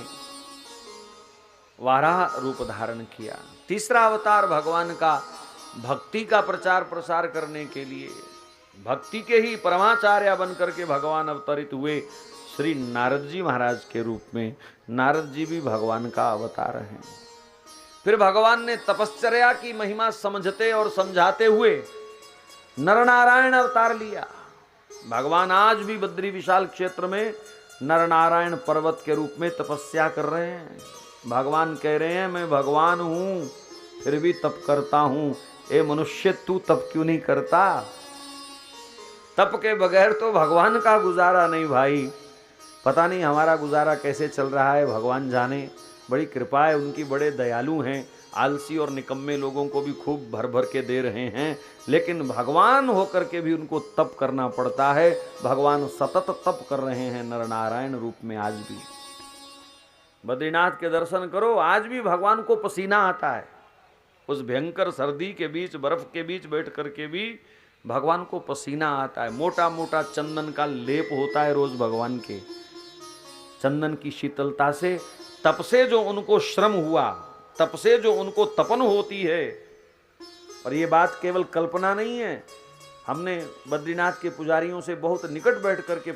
वाराह रूप धारण किया। तीसरा अवतार भगवान का भक्ति का प्रचार प्रसार करने के लिए, भक्ति के ही परमाचार्य बनकर के भगवान अवतरित हुए श्री नारद जी महाराज के रूप में। नारद जी भी भगवान का अवतार हैं। फिर भगवान ने तपश्चर्या की महिमा समझते और समझाते हुए नरनारायण अवतार लिया। भगवान आज भी बद्री विशाल क्षेत्र में नरनारायण पर्वत के रूप में तपस्या कर रहे हैं। भगवान कह रहे हैं मैं भगवान हूं फिर भी तप करता हूं, ए मनुष्य तू तप क्यों नहीं करता? तप के बगैर तो भगवान का गुजारा नहीं भाई। पता नहीं हमारा गुजारा कैसे चल रहा है, भगवान जाने। बड़ी कृपा है उनकी, बड़े दयालु हैं। आलसी और निकम्मे लोगों को भी खूब भर भर के दे रहे हैं, लेकिन भगवान होकर के भी उनको तप करना पड़ता है। भगवान सतत तप कर रहे हैं नरनारायण रूप में। आज भी बद्रीनाथ के दर्शन करो, आज भी भगवान को पसीना आता है। उस भयंकर सर्दी के बीच, बर्फ के बीच बैठ करके भी भगवान को पसीना आता है। मोटा मोटा चंदन का लेप होता है रोज भगवान के। चंदन की शीतलता से, तप से जो उनको श्रम हुआ, तप से जो उनको तपन होती है। और ये बात केवल कल्पना नहीं है, हमने बद्रीनाथ के पुजारियों से बहुत निकट बैठ करके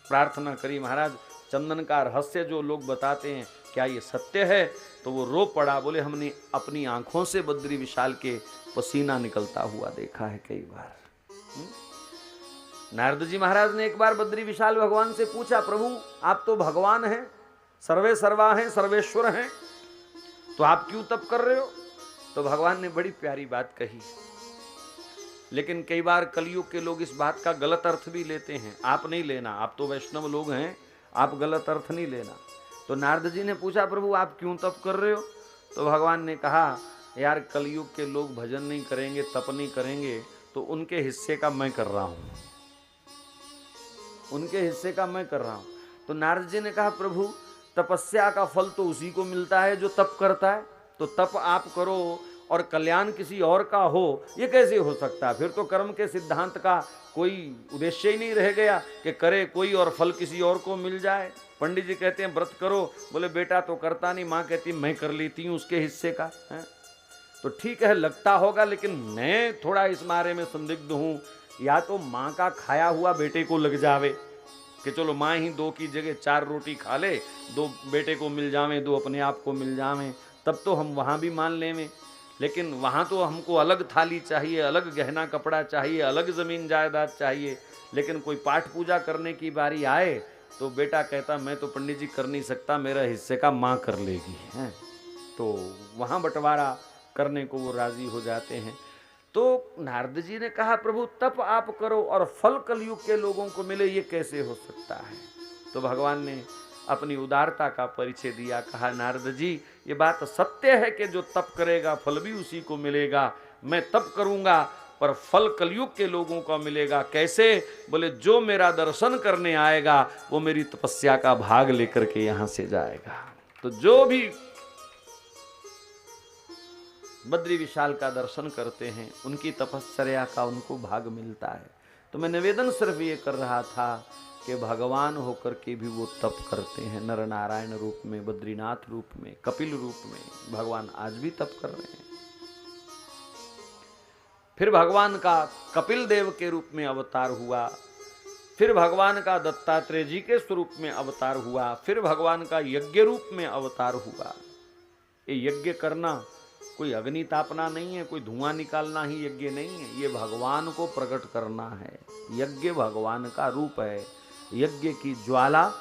प्रार्थना करी, महाराज चंदन का रहस्य जो लोग बताते हैं क्या ये सत्य है? तो वो रो पड़ा, बोले हमने अपनी आंखों से बद्री विशाल के पसीना निकलता हुआ देखा है कई बार। नारद जी महाराज ने एक बार बद्री विशाल भगवान से पूछा, प्रभु आप तो भगवान हैं, सर्वे सर्वा हैं, सर्वेश्वर हैं, तो आप क्यों तप कर रहे हो? तो भगवान ने बड़ी प्यारी बात कही। लेकिन कई बार कलयुग के लोग इस बात का गलत अर्थ भी लेते हैं। आप नहीं लेना, आप तो वैष्णव लोग हैं, आप गलत अर्थ नहीं लेना। तो नारद जी ने पूछा, प्रभु आप क्यों तप कर रहे हो? तो भगवान ने कहा, यार कलयुग के लोग भजन नहीं करेंगे, तप नहीं करेंगे, तो उनके हिस्से का मैं कर रहा हूं, उनके हिस्से का मैं कर रहा हूं। तो नारद जी ने कहा प्रभु तपस्या का फल तो उसी को मिलता है जो तप करता है, तो तप आप करो और कल्याण किसी और का हो, ये कैसे हो सकता है? फिर तो कर्म के सिद्धांत का कोई उद्देश्य ही नहीं रह गया कि करे कोई और फल किसी और को मिल जाए। पंडित जी कहते हैं व्रत करो, बोले बेटा तो करता नहीं, माँ कहती मैं कर लेती हूँ उसके हिस्से का है। तो ठीक है लगता होगा, लेकिन मैं थोड़ा इस बारे में संदिग्ध हूँ, या तो माँ का खाया हुआ बेटे को लग जावे कि चलो माँ ही 2 की जगह 4 रोटी खा ले, 2 बेटे को मिल जावे, 2 अपने आप को मिल जावे, तब तो हम वहाँ भी मान लेंगे। लेकिन वहाँ तो हमको अलग थाली चाहिए, अलग गहना कपड़ा चाहिए, अलग ज़मीन जायदाद चाहिए। लेकिन कोई पाठ पूजा करने की बारी आए तो बेटा कहता मैं तो पंडित जी कर नहीं सकता, मेरा हिस्से का माँ कर लेगी है। तो वहाँ बंटवारा करने को वो राजी हो जाते हैं। तो नारद जी ने कहा प्रभु तप आप करो और फल कलयुग के लोगों को मिले, ये कैसे हो सकता है? तो भगवान ने अपनी उदारता का परिचय दिया, कहा नारद जी ये बात सत्य है कि जो तप करेगा फल भी उसी को मिलेगा। मैं तप करूंगा पर फल कलयुग के लोगों को मिलेगा। कैसे? बोले जो मेरा दर्शन करने आएगा वो मेरी तपस्या का भाग लेकर के यहां से जाएगा। तो जो भी बद्री विशाल का दर्शन करते हैं उनकी तपस्या का उनको भाग मिलता है। तो मैं निवेदन सिर्फ ये कर रहा था कि भगवान होकर के भी वो तप करते हैं, नर नारायण रूप में, बद्रीनाथ रूप में, कपिल रूप में भगवान आज भी तप कर रहे हैं। फिर भगवान का कपिल देव के रूप में अवतार हुआ, फिर भगवान का दत्तात्रेय जी के स्वरूप में अवतार हुआ, फिर भगवान का यज्ञ रूप में अवतार हुआ। ये यज्ञ करना कोई अग्नि तापना नहीं है, कोई धुआं निकालना ही यज्ञ नहीं है, ये भगवान को प्रकट करना है। यज्ञ भगवान का रूप है, यज्ञ की ज्वाला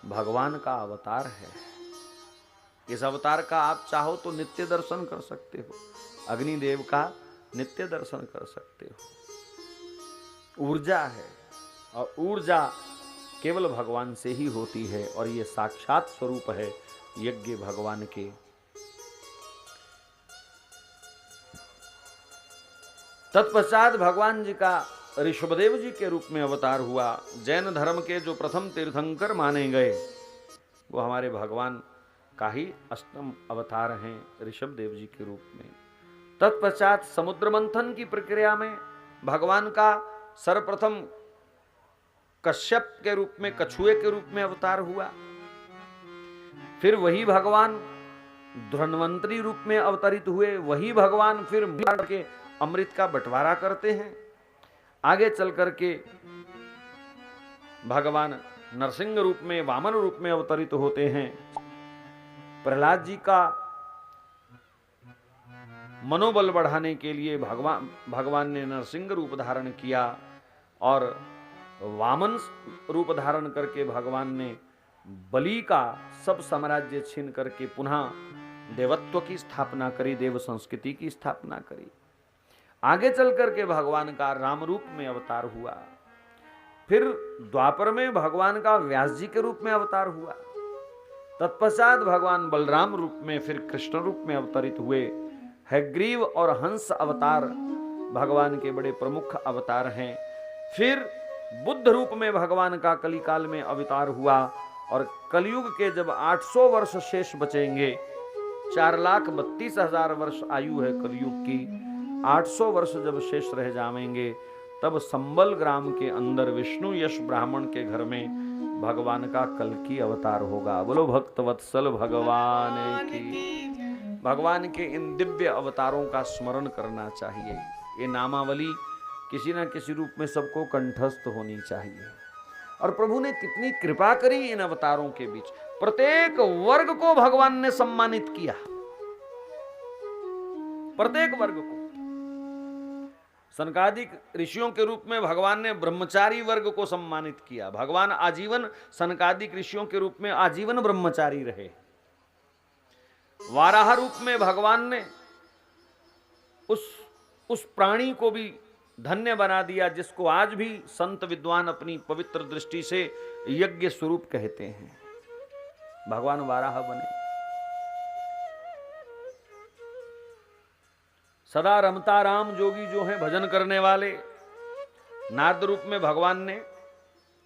भगवान का अवतार है। इस अवतार का आप चाहो तो नित्य दर्शन कर सकते हो, अग्निदेव का नित्य दर्शन कर सकते हो। ऊर्जा है और ऊर्जा केवल भगवान से ही होती है और ये साक्षात स्वरूप है यज्ञ भगवान के। तत्पश्चात भगवान जी का ऋषभदेव जी के रूप में अवतार हुआ। जैन धर्म के जो प्रथम तीर्थंकर माने गए वो हमारे भगवान का ही अष्टम अवतार हैं, ऋषभदेव जी के रूप में। तत्पश्चात समुद्र मंथन की प्रक्रिया में भगवान का सर्वप्रथम कश्यप के रूप में, कछुए के रूप में अवतार हुआ। फिर वही भगवान धन्वंतरी रूप में अवतरित हुए, वही भगवान फिर के अमृत का बंटवारा करते हैं। आगे चल करके भगवान नरसिंह रूप में, वामन रूप में अवतरित होते हैं। प्रहलाद जी का मनोबल बढ़ाने के लिए भगवान ने नरसिंह रूप धारण किया और वामन रूप धारण करके भगवान ने बलि का सब साम्राज्य छीन करके पुनः देवत्व की स्थापना करी, देव संस्कृति की स्थापना करी। आगे चल करके भगवान का राम रूप में अवतार हुआ। फिर द्वापर में भगवान का व्यास जी के रूप में अवतार हुआ। तत्पश्चात भगवान बलराम रूप में, फिर कृष्ण रूप में अवतरित हुए। हयग्रीव और हंस अवतार भगवान के बड़े प्रमुख अवतार हैं। फिर बुद्ध रूप में भगवान का कलिकाल में अवतार हुआ और कलयुग के जब 800 वर्ष शेष बचेंगे, 4,32,000 वर्ष आयु है कलयुग की, 800 वर्ष जब शेष रह जाएंगे तब संबल ग्राम के अंदर विष्णु यश ब्राह्मण के घर में भगवान का कल्कि अवतार होगा। बोलो भक्तवत्सल भगवान की। भगवान के इन दिव्य अवतारों का स्मरण करना चाहिए। ये नामावली किसी न किसी रूप में सबको कंठस्थ होनी चाहिए। और प्रभु ने कितनी कृपा करी इन अवतारों के बीच, प्रत्येक वर्ग को भगवान ने सम्मानित किया, प्रत्येक वर्ग को। सनकादिक ऋषियों के रूप में भगवान ने ब्रह्मचारी वर्ग को सम्मानित किया। भगवान आजीवन सनकादिक ऋषियों के रूप में आजीवन ब्रह्मचारी रहे। वाराह रूप में भगवान ने उस प्राणी को भी धन्य बना दिया जिसको आज भी संत विद्वान अपनी पवित्र दृष्टि से यज्ञ स्वरूप कहते हैं। भगवान वाराह बने। सदा रमता राम जोगी जो हैं भजन करने वाले, नारद रूप में भगवान ने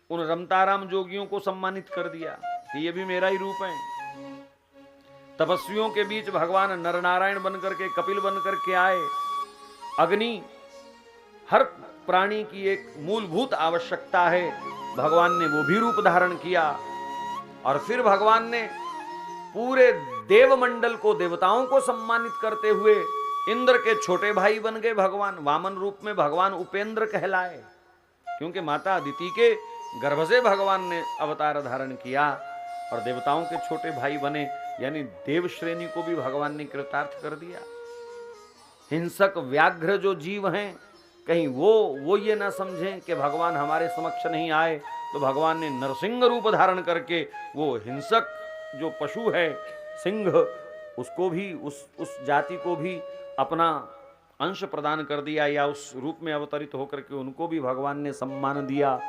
उन रमताराम जोगियों को सम्मानित कर दिया कि ये भी मेरा ही रूप है। तपस्वियों के बीच भगवान नरनारायण बनकर के, कपिल बनकर के आए। अग्नि हर प्राणी की एक मूलभूत आवश्यकता है, भगवान ने वो भी रूप धारण किया। और फिर भगवान ने पूरे देवमंडल को, देवताओं को सम्मानित करते हुए इंद्र के छोटे भाई बन गए भगवान। वामन रूप में भगवान उपेंद्र कहलाए, क्योंकि माता अदिति के गर्भ से भगवान ने अवतार धारण किया और देवताओं के छोटे भाई बने, यानी देव श्रेणी को भी भगवान ने कृतार्थ कर दिया। हिंसक व्याघ्र जो जीव हैं, कहीं वो ये ना समझें कि भगवान हमारे समक्ष नहीं आए, तो भगवान ने नरसिंह रूप धारण करके वो हिंसक जो पशु है सिंह, उसको भी, उस जाति को भी अपना अंश प्रदान कर दिया, या उस रूप में अवतरित होकर के उनको भी भगवान ने सम्मान दिया।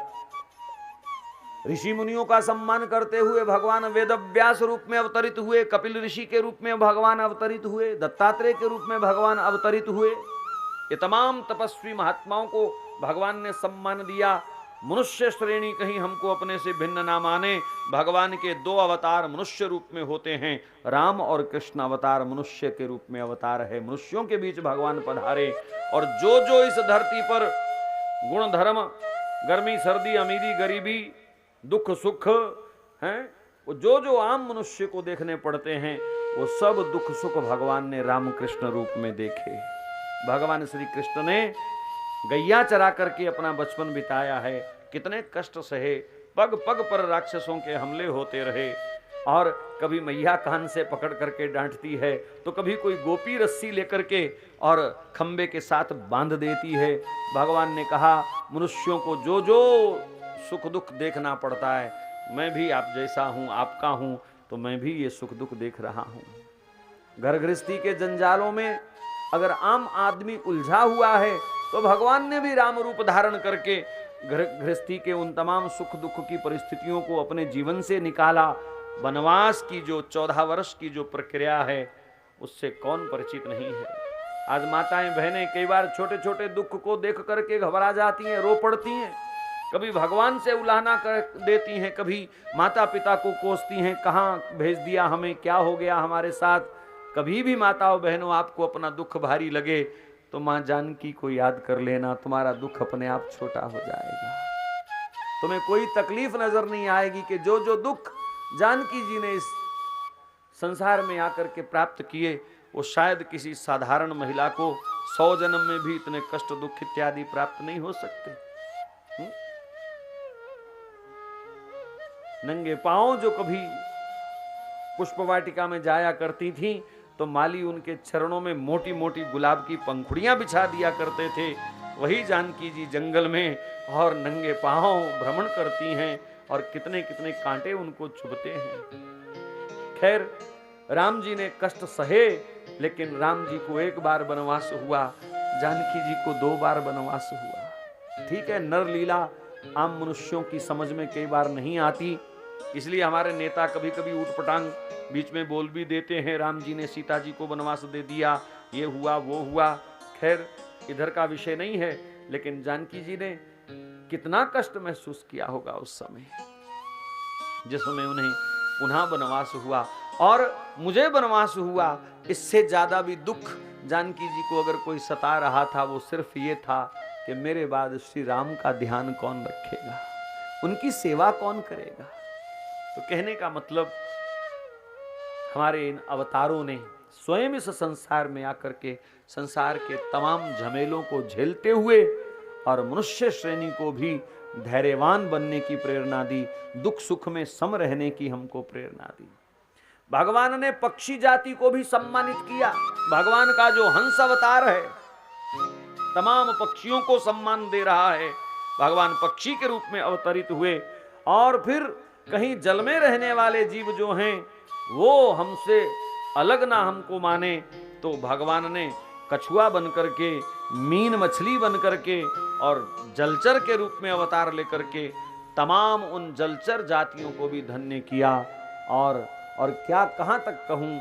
ऋषि मुनियों का सम्मान करते हुए भगवान वेदव्यास रूप में अवतरित हुए, कपिल ऋषि के रूप में भगवान अवतरित हुए, दत्तात्रेय के रूप में भगवान अवतरित हुए। ये तमाम तपस्वी महात्माओं को भगवान ने सम्मान दिया। मनुष्य श्रेणी कहीं हमको अपने से भिन्न ना माने, भगवान के दो अवतार मनुष्य रूप में होते हैं, राम और कृष्ण अवतार मनुष्य के रूप में अवतार है। मनुष्यों के बीच भगवान पधारे और जो जो इस धरती पर गुण धर्म, गर्मी सर्दी, अमीरी गरीबी, दुख सुख हैं, वो जो जो आम मनुष्य को देखने पड़ते हैं, वो सब दुख सुख भगवान ने राम कृष्ण रूप में देखे। भगवान श्री कृष्ण ने गैया चरा करके अपना बचपन बिताया है, कितने कष्ट सहे, पग पग पर राक्षसों के हमले होते रहे, और कभी मैया कान से पकड़ करके डांटती है, तो कभी कोई गोपी रस्सी लेकर के और खंबे के साथ बांध देती है। भगवान ने कहा मनुष्यों को जो जो सुख दुख देखना पड़ता है, मैं भी आप जैसा हूं, आपका हूं, तो मैं भी ये सुख दुख देख रहा हूं। घर गृहस्थी के जंजालों में अगर आम आदमी उलझा हुआ है, तो भगवान ने भी राम रूप धारण करके गृहस्थी के उन तमाम सुख दुख की परिस्थितियों को अपने जीवन से निकाला। वनवास की जो 14 वर्ष की जो प्रक्रिया है, उससे कौन परिचित नहीं है। आज माताएं बहनें कई बार छोटे छोटे दुख को देख करके घबरा जाती हैं, रो पड़ती हैं, कभी भगवान से उलाहना कर देती हैं, कभी माता पिता को कोसती हैं, कहाँ भेज दिया हमें, क्या हो गया हमारे साथ। कभी भी माताओं बहनों आपको अपना दुख भारी लगे तो मां जानकी को याद कर लेना, तुम्हारा दुख अपने आप छोटा हो जाएगा। तुम्हें कोई तकलीफ नजर नहीं आएगी कि जो जो दुख जानकी जी ने इस संसार में आकर के प्राप्त किए, वो शायद किसी साधारण महिला को 100 जन्म में भी इतने कष्ट दुख इत्यादि प्राप्त नहीं हो सकते। नंगे पांव जो कभी पुष्प वाटिका में जाया करती थी, तो माली उनके चरणों में मोटी मोटी गुलाब की पंखुड़ियां बिछा दिया करते थे। वही जानकी जी जंगल में और नंगे पांव भ्रमण करती हैं, और कितने कितने कांटे उनको चुभते हैं। खैर राम जी ने कष्ट सहे, लेकिन राम जी को एक बार वनवास हुआ, जानकी जी को 2 बार वनवास हुआ। ठीक है, नर लीला आम मनुष्यों की समझ में कई बार नहीं आती, इसलिए हमारे नेता कभी कभी ऊटपटांग बीच में बोल भी देते हैं, राम जी ने सीता जी को वनवास दे दिया, ये हुआ वो हुआ। खैर इधर का विषय नहीं है, लेकिन जानकी जी ने कितना कष्ट महसूस किया होगा उस समय, जिस समय उन्हें पुनः वनवास हुआ। और मुझे वनवास हुआ, इससे ज्यादा भी दुख जानकी जी को अगर कोई सता रहा था, वो सिर्फ ये था कि मेरे बाद श्री राम का ध्यान कौन रखेगा, उनकी सेवा कौन करेगा। तो कहने का मतलब, हमारे इन अवतारों ने स्वयं इस संसार में आकर के संसार के तमाम झमेलों को झेलते हुए और मनुष्य श्रेणी को भी धैर्यवान बनने की प्रेरणा दी, दुख सुख में सम रहने की हमको प्रेरणा दी। भगवान ने पक्षी जाति को भी सम्मानित किया। भगवान का जो हंस अवतार है, तमाम पक्षियों को सम्मान दे रहा है। भगवान पक्षी के रूप में अवतरित हुए, और फिर कहीं जल में रहने वाले जीव जो हैं वो हमसे अलग ना हमको माने, तो भगवान ने कछुआ बन करके, मीन मछली बन करके और जलचर के रूप में अवतार लेकर के तमाम उन जलचर जातियों को भी धन्य किया। और क्या कहां तक कहूं,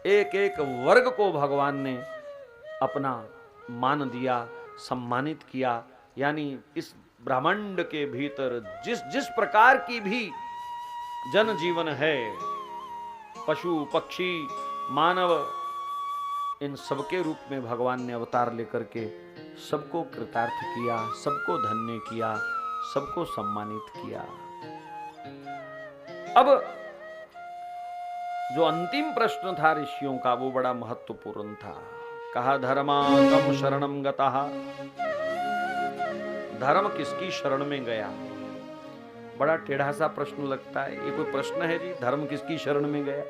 एक एक वर्ग को भगवान ने अपना मान दिया, सम्मानित किया। यानी इस ब्रह्मांड के भीतर जिस जिस प्रकार की भी जनजीवन है, पशु पक्षी मानव, इन सबके रूप में भगवान ने अवतार लेकर के सबको कृतार्थ किया, सबको धन्य किया, सबको सम्मानित किया। अब जो अंतिम प्रश्न था ऋषियों का वो बड़ा महत्वपूर्ण था। कहा धर्मागम शरणम गतः, धर्म किसकी शरण में गया। बड़ा टेढ़ा सा प्रश्न लगता है, ये कोई प्रश्न है जी? धर्म किसकी शरण में गया?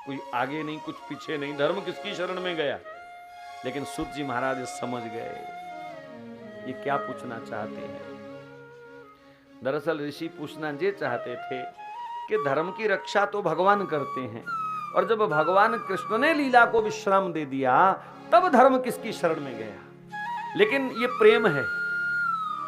कोई आगे नहीं कुछ पीछे नहीं, धर्म किसकी शरण में गया? लेकिन सूत जी महाराज समझ गए ये क्या पूछना चाहते हैं। दरअसल ऋषि पूछना ये चाहते थे कि धर्म की रक्षा तो भगवान करते हैं, और जब भगवान कृष्ण ने लीला को विश्राम दे दिया तब धर्म किसकी शरण में गया। लेकिन ये प्रेम है,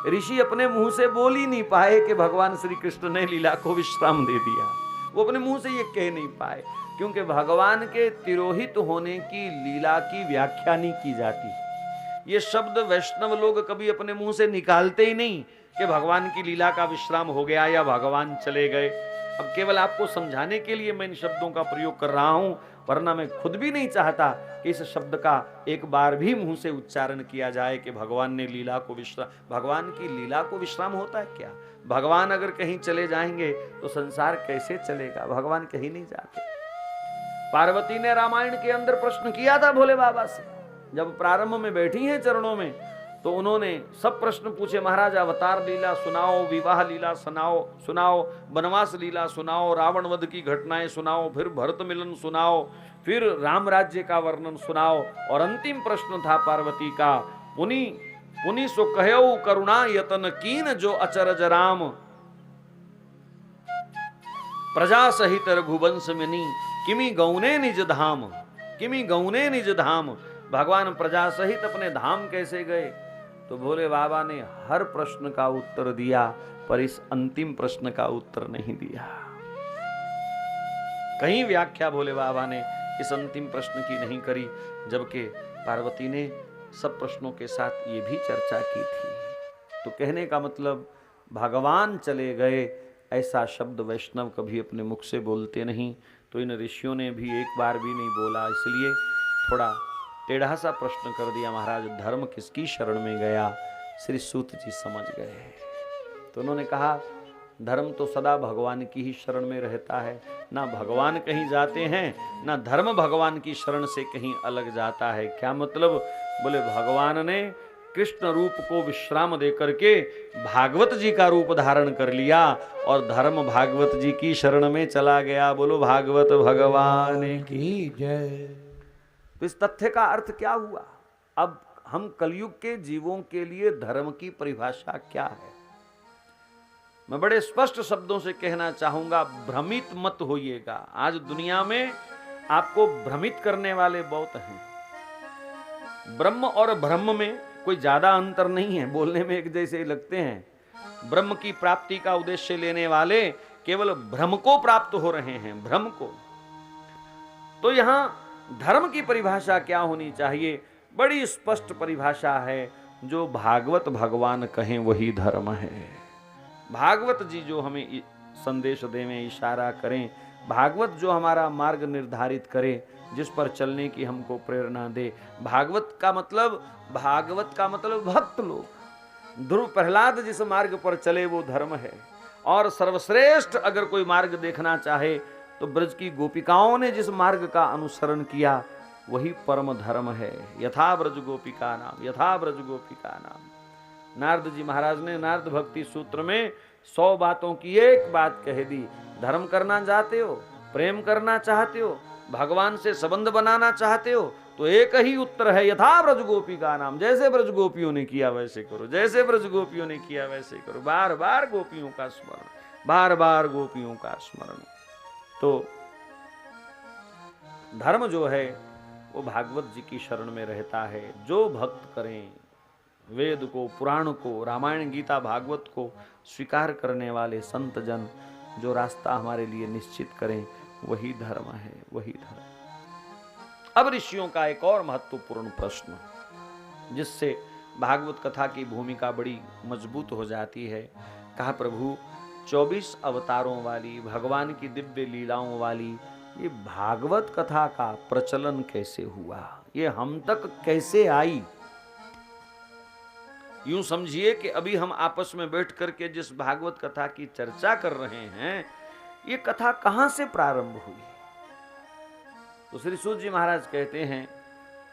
ऋषि अपने मुंह से बोल ही नहीं पाए कि भगवान श्री कृष्ण ने लीला को विश्राम दे दिया। वो अपने मुंह से ये कह नहीं पाए, क्योंकि भगवान के तिरोहित होने की लीला की व्याख्या नहीं की जाती। ये शब्द वैष्णव लोग कभी अपने मुंह से निकालते ही नहीं कि भगवान की लीला का विश्राम हो गया या भगवान चले गए। अब केवल आपको समझाने के लिए मैं इन शब्दों का प्रयोग कर रहा हूं, वरना मैं खुद भी नहीं चाहता कि इस शब्द का एक बार भी मुंह से उच्चारण किया जाए कि भगवान ने लीला को विश्राम। भगवान की लीला को विश्राम होता है क्या? भगवान अगर कहीं चले जाएंगे तो संसार कैसे चलेगा? भगवान कहीं नहीं जाते। पार्वती ने रामायण के अंदर प्रश्न किया था भोले बाबा से, जब प्रारंभ में बैठी हैं चरणों में, तो उन्होंने सब प्रश्न पूछे, महाराज अवतार लीला सुनाओ, विवाह लीला सुनाओ, वनवास लीला सुनाओ, रावण वध की घटनाएं सुनाओ, फिर भरत मिलन सुनाओ, फिर राम राज्य का वर्णन सुनाओ, और अंतिम प्रश्न था पार्वती का, पुनि सो कहऊ करुणा यतन कीन जो अचरज राम, प्रजा सहित रघुवंश मिनी किमी गौने निज धाम, किमी गौने निज धाम। भगवान प्रजा सहित अपने धाम कैसे गए? तो भोले बाबा ने हर प्रश्न का उत्तर दिया, पर इस अंतिम प्रश्न का उत्तर नहीं दिया। कहीं व्याख्या भोले बाबा ने इस अंतिम प्रश्न की नहीं करी, जबकि पार्वती ने सब प्रश्नों के साथ ये भी चर्चा की थी। तो कहने का मतलब, भगवान चले गए ऐसा शब्द वैष्णव कभी अपने मुख से बोलते नहीं, तो इन ऋषियों ने भी एक बार भी नहीं बोला। इसलिए थोड़ा टेढ़ा सा प्रश्न कर दिया, महाराज धर्म किसकी शरण में गया? श्री सूत जी समझ गए। तो उन्होंने कहा धर्म तो सदा भगवान की ही शरण में रहता है, ना भगवान कहीं जाते हैं, ना धर्म भगवान की शरण से कहीं अलग जाता है। क्या मतलब? बोले भगवान ने कृष्ण रूप को विश्राम दे करके भागवत जी का रूप धारण कर लिया, और धर्म भागवत जी की शरण में चला गया। बोलो भागवत भगवान की जय। तो इस तथ्य का अर्थ क्या हुआ? अब हम कलयुग के जीवों के लिए धर्म की परिभाषा क्या है? मैं बड़े स्पष्ट शब्दों से कहना चाहूंगा, भ्रमित मत होइएगा। आज दुनिया में आपको भ्रमित करने वाले बहुत हैं। ब्रह्म और ब्रह्म में कोई ज्यादा अंतर नहीं है, बोलने में एक जैसे लगते हैं। ब्रह्म की प्राप्ति का उद्देश्य लेने वाले केवल भ्रम को प्राप्त हो रहे हैं, भ्रम को। तो यहां धर्म की परिभाषा क्या होनी चाहिए? बड़ी स्पष्ट परिभाषा है, जो भागवत भगवान कहें वही धर्म है। भागवत जी जो हमें संदेश देवें, इशारा करें, भागवत जो हमारा मार्ग निर्धारित करे, जिस पर चलने की हमको प्रेरणा दे। भागवत का मतलब भक्त लोग। ध्रुव प्रहलाद जिस मार्ग पर चले वो धर्म है। और सर्वश्रेष्ठ अगर कोई मार्ग देखना चाहे तो ब्रज की गोपिकाओं ने जिस मार्ग का अनुसरण किया वही परम धर्म है। यथा ब्रज गोपिका नाम, यथा ब्रज गोपिका नाम। नारद जी महाराज ने नारद भक्ति सूत्र में 100 बातों की एक बात कह दी। धर्म करना चाहते हो, प्रेम करना चाहते हो, भगवान से संबंध बनाना चाहते हो, तो एक ही उत्तर है, यथा ब्रज गोपिका नाम। जैसे ब्रज गोपियों ने किया वैसे करो, जैसे ब्रज गोपियों ने किया वैसे करो। बार बार गोपियों का स्मरण, बार बार गोपियों का स्मरण। तो धर्म जो है वो भागवत जी की शरण में रहता है। जो भक्त करें, वेद को, पुराण को, रामायण गीता भागवत को स्वीकार करने वाले संत जन जो रास्ता हमारे लिए निश्चित करें, वही धर्म है, वही धर्म। अब ऋषियों का एक और महत्वपूर्ण प्रश्न, जिससे भागवत कथा की भूमिका बड़ी मजबूत हो जाती है। कहा प्रभु 24 अवतारों वाली भगवान की दिव्य लीलाओं वाली ये भागवत कथा का प्रचलन कैसे हुआ, ये हम तक कैसे आई। यूं समझिए कि अभी हम आपस में बैठ करके जिस भागवत कथा की चर्चा कर रहे हैं, ये कथा कहां से प्रारंभ हुई। तो श्री सूत जी महाराज कहते हैं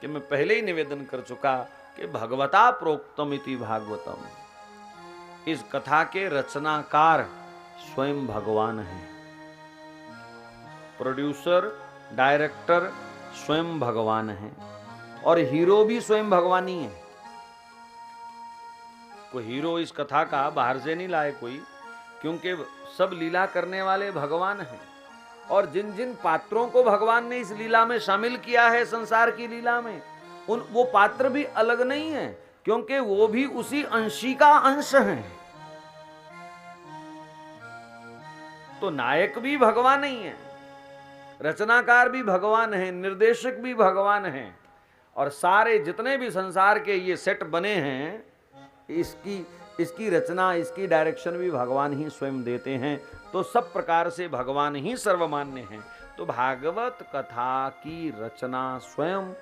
कि मैं पहले ही निवेदन कर चुका कि भगवता प्रोक्तम इति भागवतम, इस कथा के रचनाकार स्वयं भगवान हैं। प्रोड्यूसर डायरेक्टर स्वयं भगवान हैं और हीरो भी स्वयं भगवान ही है। कोई हीरो इस कथा का बाहर से नहीं लाए कोई, क्योंकि सब लीला करने वाले भगवान हैं। और जिन जिन पात्रों को भगवान ने इस लीला में शामिल किया है, संसार की लीला में, वो पात्र भी अलग नहीं है, क्योंकि वो भी उसी अंशी का अंश हैं। तो नायक भी भगवान ही है, रचनाकार भी भगवान है, निर्देशक भी भगवान है, और सारे जितने भी संसार के ये सेट बने हैं, इसकी रचना, इसकी डायरेक्शन भी भगवान ही स्वयं देते हैं। तो सब प्रकार से भगवान ही सर्वमान्य हैं। तो भागवत कथा की रचना स्वयं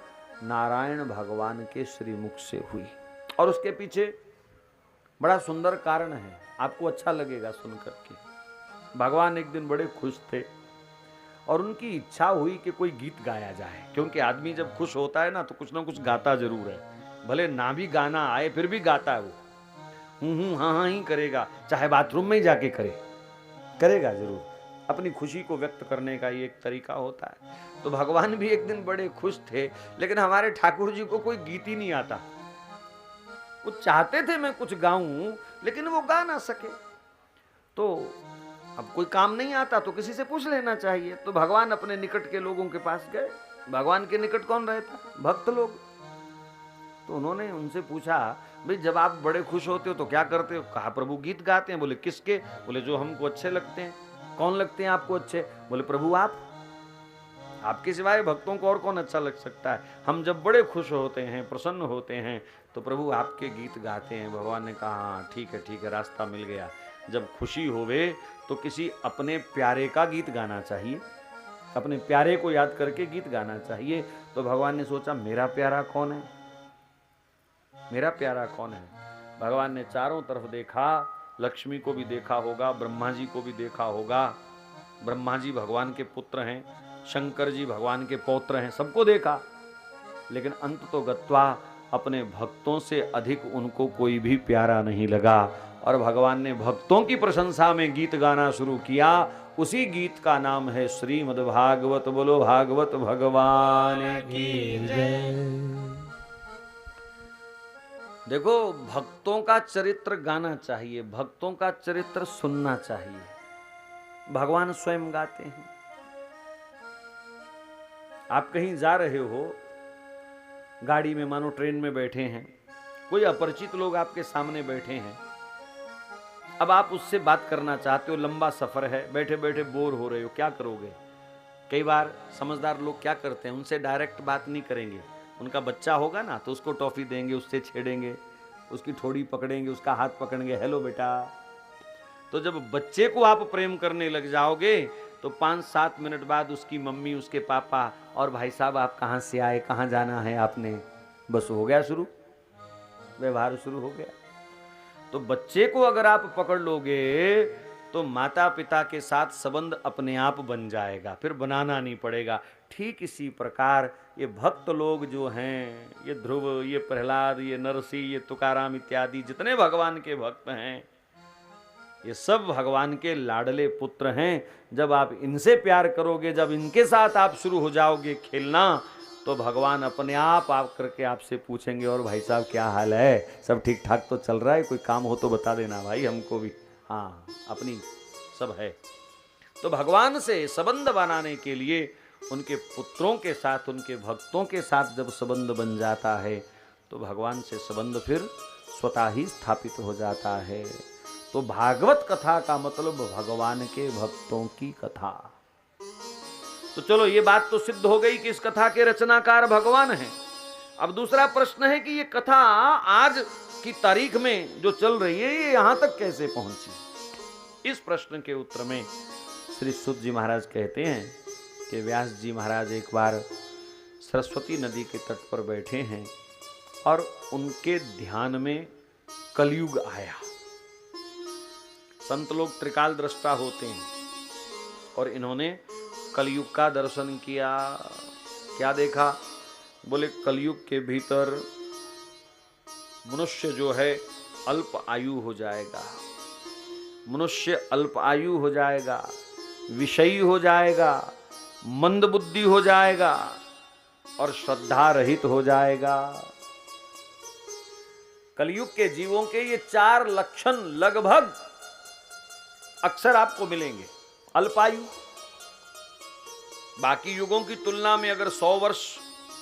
नारायण भगवान के श्रीमुख से हुई। और उसके पीछे बड़ा सुंदर कारण है, आपको अच्छा लगेगा सुनकर के। भगवान एक दिन बड़े खुश थे और उनकी इच्छा हुई कि कोई गीत गाया जाए, क्योंकि आदमी जब खुश होता है ना तो कुछ ना कुछ गाता जरूर है, भले ना भी गाना आए फिर भी गाता है वो। हाँ हाँ ही करेगा, चाहे बाथरूम में ही जाके करेगा जरूर। अपनी खुशी को व्यक्त करने का ये एक तरीका होता है। तो भगवान भी एक दिन बड़े खुश थे, लेकिन हमारे ठाकुर जी को कोई गीत ही नहीं आता। वो चाहते थे मैं कुछ गाऊं, लेकिन वो गा ना सके। तो अब कोई काम नहीं आता तो किसी से पूछ लेना चाहिए। तो भगवान अपने निकट के लोगों के पास गए। भगवान के निकट कौन रहता? भक्त लोग। तो उन्होंने उनसे पूछा, भाई जब आप बड़े खुश होते हो तो क्या करते हो? कहा प्रभु गीत गाते हैं। बोले किसके? बोले जो हमको अच्छे लगते हैं। कौन लगते हैं आपको अच्छे? बोले प्रभु आपके सिवाय भक्तों को और कौन अच्छा लग सकता है। हम जब बड़े खुश होते हैं, प्रसन्न होते हैं, तो प्रभु आपके गीत गाते हैं। भगवान ने कहा हाँ ठीक है, रास्ता मिल गया। जब खुशी होवे तो किसी अपने प्यारे का गीत गाना चाहिए, अपने प्यारे को याद करके गीत गाना चाहिए। तो भगवान ने सोचा मेरा प्यारा कौन है, मेरा प्यारा कौन है। भगवान ने चारों तरफ देखा, लक्ष्मी को भी देखा होगा, ब्रह्मा जी को भी देखा होगा। ब्रह्मा जी भगवान के पुत्र हैं, शंकर जी भगवान के पौत्र हैं, सबको देखा। लेकिन अंत तो गत्वा अपने भक्तों से अधिक उनको कोई भी प्यारा नहीं लगा। और भगवान ने भक्तों की प्रशंसा में गीत गाना शुरू किया। उसी गीत का नाम है श्रीमद् भागवत। बोलो भागवत भगवान की जय। देखो, भक्तों का चरित्र गाना चाहिए, भक्तों का चरित्र सुनना चाहिए। भगवान स्वयं गाते हैं। आप कहीं जा रहे हो, गाड़ी में मानो ट्रेन में बैठे हैं, कोई अपरिचित लोग आपके सामने बैठे हैं। अब आप उससे बात करना चाहते हो, लंबा सफर है, बैठे बैठे बोर हो रहे हो, क्या करोगे? कई बार समझदार लोग क्या करते हैं, उनसे डायरेक्ट बात नहीं करेंगे। उनका बच्चा होगा ना तो उसको टॉफी देंगे, उससे छेड़ेंगे, उसकी ठोड़ी पकड़ेंगे, उसका हाथ पकड़ेंगे, हेलो बेटा। तो जब बच्चे को आप प्रेम करने लग जाओगे तो 5-7 मिनट बाद उसकी मम्मी, उसके पापा, और भाई साहब आप कहाँ से आए, कहाँ जाना है आपने, बस हो गया शुरू, व्यवहार शुरू हो गया। तो बच्चे को अगर आप पकड़ लोगे तो माता पिता के साथ संबंध अपने आप बन जाएगा, फिर बनाना नहीं पड़ेगा। ठीक इसी प्रकार ये भक्त लोग जो हैं, ये ध्रुव, ये प्रहलाद, ये नरसी, ये तुकाराम इत्यादि जितने भगवान के भक्त हैं, ये सब भगवान के लाडले पुत्र हैं। जब आप इनसे प्यार करोगे, जब इनके साथ आप शुरू हो जाओगे खेलना, तो भगवान अपने आप करके आपसे पूछेंगे, और भाई साहब क्या हाल है, सब ठीक ठाक तो चल रहा है, कोई काम हो तो बता देना भाई हमको भी, हाँ अपनी सब है। तो भगवान से संबंध बनाने के लिए उनके पुत्रों के साथ, उनके भक्तों के साथ जब संबंध बन जाता है तो भगवान से संबंध फिर स्वतः ही स्थापित हो जाता है। तो भागवत कथा का मतलब भगवान के भक्तों की कथा। तो चलो ये बात तो सिद्ध हो गई कि इस कथा के रचनाकार भगवान हैं। अब दूसरा प्रश्न है कि ये कथा आज की तारीख में जो चल रही है ये यहां तक कैसे पहुंची। इस प्रश्न के उत्तर में श्री सूत जी महाराज कहते हैं कि व्यास जी महाराज एक बार सरस्वती नदी के तट पर बैठे हैं और उनके ध्यान में कलयुग आया। संत लोग त्रिकाल दृष्टा होते हैं और इन्होंने कलयुग का दर्शन किया। क्या देखा? बोले कलयुग के भीतर मनुष्य जो है अल्प आयु हो जाएगा, मनुष्य अल्प आयु हो जाएगा, विषयी हो जाएगा, मंद बुद्धि हो जाएगा और श्रद्धा रहित हो जाएगा। कलयुग के जीवों के ये 4 लक्षण लगभग अक्सर आपको मिलेंगे। अल्पायु, बाकी युगों की तुलना में अगर 100 वर्ष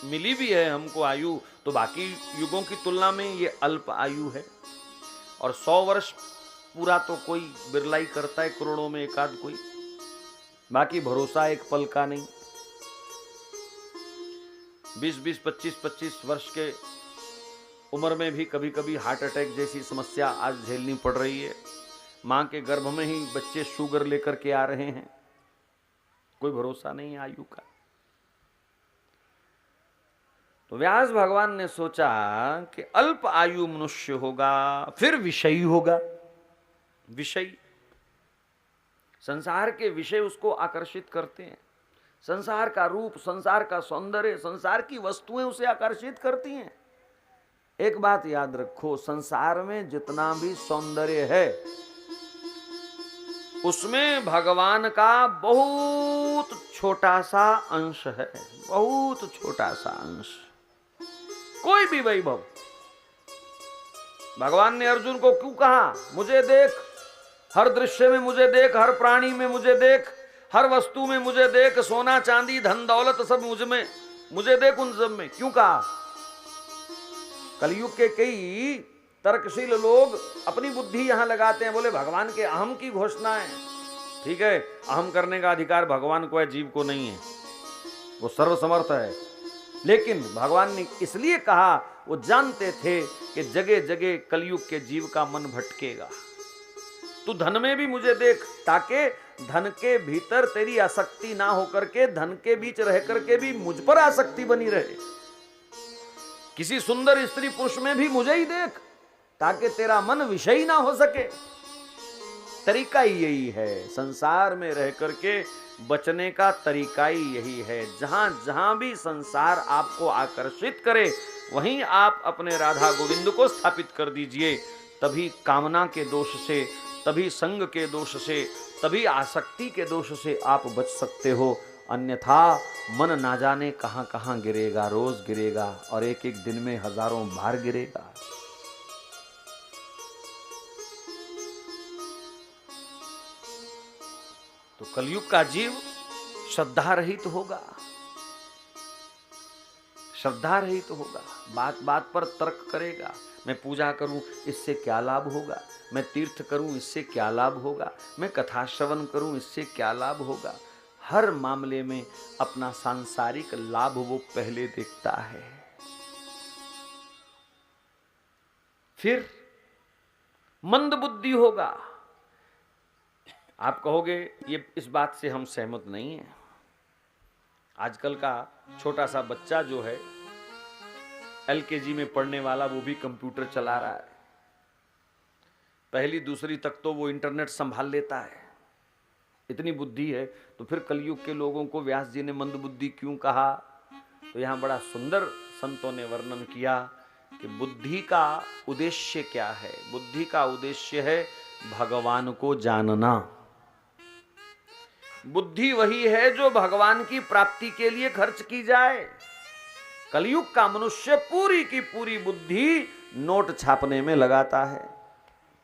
मिली भी है हमको आयु, तो बाकी युगों की तुलना में ये अल्प आयु है। और 100 वर्ष पूरा तो कोई बिरला ही करता है, करोड़ों में एकाध कोई, बाकी भरोसा एक पल का नहीं। 20-20, 25-25 वर्ष के उम्र में भी कभी कभी हार्ट अटैक जैसी समस्या आज झेलनी पड़ रही है। मां के गर्भ में ही बच्चे शुगर लेकर के आ रहे हैं, कोई भरोसा नहीं है आयु का। तो व्यास भगवान ने सोचा कि अल्प आयु मनुष्य होगा, फिर विषयी होगा। विषयी, संसार के विषय उसको आकर्षित करते हैं। संसार का रूप, संसार का सौंदर्य, संसार की वस्तुएं उसे आकर्षित करती हैं। एक बात याद रखो, संसार में जितना भी सौंदर्य है उसमें भगवान का बहुत छोटा सा अंश है, बहुत छोटा सा अंश। कोई भी वैभव, भगवान ने अर्जुन को क्यों कहा मुझे देख, हर दृश्य में मुझे देख, हर प्राणी में मुझे देख, हर वस्तु में मुझे देख, सोना चांदी धन दौलत सब मुझ में, मुझे देख उन सब में, क्यों कहा? कलयुग के कई तर्कशील लोग अपनी बुद्धि यहां लगाते हैं, बोले भगवान के अहम की घोषणा है। ठीक है, अहम करने का अधिकार भगवान को है, जीव को नहीं है, वो सर्वसमर्थ है। लेकिन भगवान ने इसलिए कहा, वो जानते थे कि जगह जगह कलयुग के जीव का मन भटकेगा। तू धन में भी मुझे देख, ताकि धन के भीतर तेरी आसक्ति ना होकर के धन के बीच रह करके भी मुझ पर आसक्ति बनी रहे। किसी सुंदर स्त्री पुरुष में भी मुझे ही देख, ताकि तेरा मन विषयी ना हो सके। तरीका ही यही है, संसार में रह करके बचने का तरीका ही यही है। जहां जहां भी संसार आपको आकर्षित करे, वहीं आप अपने राधा गोविंद को स्थापित कर दीजिए। तभी कामना के दोष से, तभी संग के दोष से, तभी आसक्ति के दोष से आप बच सकते हो। अन्यथा मन ना जाने कहां कहां गिरेगा, रोज गिरेगा और एक एक दिन में हजारों बार गिरेगा। तो कलयुग का जीव श्रद्धा रहित होगा, श्रद्धा रहित होगा, बात बात पर तर्क करेगा। मैं पूजा करूं इससे क्या लाभ होगा, मैं तीर्थ करूं इससे क्या लाभ होगा, मैं कथा श्रवण करूं इससे क्या लाभ होगा। हर मामले में अपना सांसारिक लाभ वो पहले देखता है। फिर मंद बुद्धि होगा। आप कहोगे ये इस बात से हम सहमत नहीं हैं। आजकल का छोटा सा बच्चा जो है LKG में पढ़ने वाला, वो भी कंप्यूटर चला रहा है। पहली दूसरी तक तो वो इंटरनेट संभाल लेता है, इतनी बुद्धि है। तो फिर कलयुग के लोगों को व्यास जी ने मंद बुद्धि क्यों कहा? तो यहाँ बड़ा सुंदर संतों ने वर्णन किया कि बुद्धि का उद्देश्य क्या है। बुद्धि का उद्देश्य है भगवान को जानना। बुद्धि वही है जो भगवान की प्राप्ति के लिए खर्च की जाए। कलयुग का मनुष्य पूरी की पूरी बुद्धि नोट छापने में लगाता है,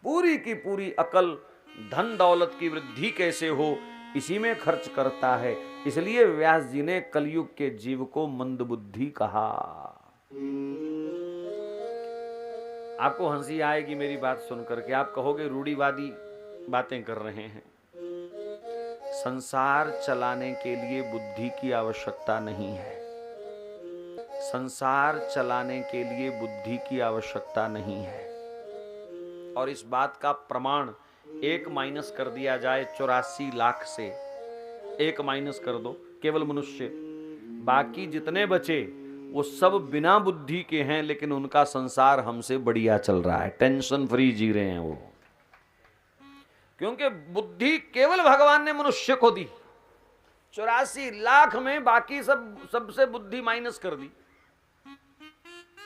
पूरी की पूरी अकल धन दौलत की वृद्धि कैसे हो इसी में खर्च करता है। इसलिए व्यास जी ने कलयुग के जीव को मंद बुद्धि कहा। आपको हंसी आएगी मेरी बात सुनकर के, आप कहोगे रूढ़िवादी बातें कर रहे हैं। संसार चलाने के लिए बुद्धि की आवश्यकता नहीं है। संसार चलाने के लिए बुद्धि की आवश्यकता नहीं है। और इस बात का प्रमाण 1 माइनस कर दिया जाए 84 लाख से, 1 माइनस कर दो केवल मनुष्य, बाकी जितने बचे वो सब बिना बुद्धि के हैं, लेकिन उनका संसार हमसे बढ़िया चल रहा है, टेंशन फ्री जी रहे हैं वो, क्योंकि बुद्धि केवल भगवान ने मनुष्य को दी। 84 लाख में बाकी सबसे बुद्धि माइनस कर दी,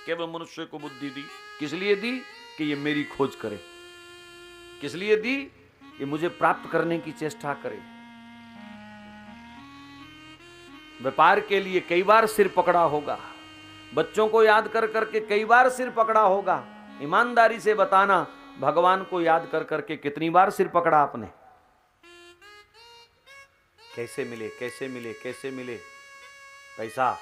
केवल मनुष्य को बुद्धि दी। किस लिए दी? कि ये मेरी खोज करे। किस लिए दी? ये मुझे प्राप्त करने की चेष्टा करे। व्यापार के लिए कई बार सिर पकड़ा होगा, बच्चों को याद कर करके कई बार सिर पकड़ा होगा। ईमानदारी से बताना, भगवान को याद कर करके कितनी बार सिर पकड़ा आपने? कैसे मिले, कैसे मिले, कैसे मिले पैसा,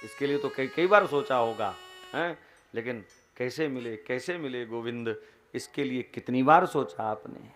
इसके लिए तो कई बार सोचा होगा, हैं? लेकिन कैसे मिले गोविंद, इसके लिए कितनी बार सोचा आपने?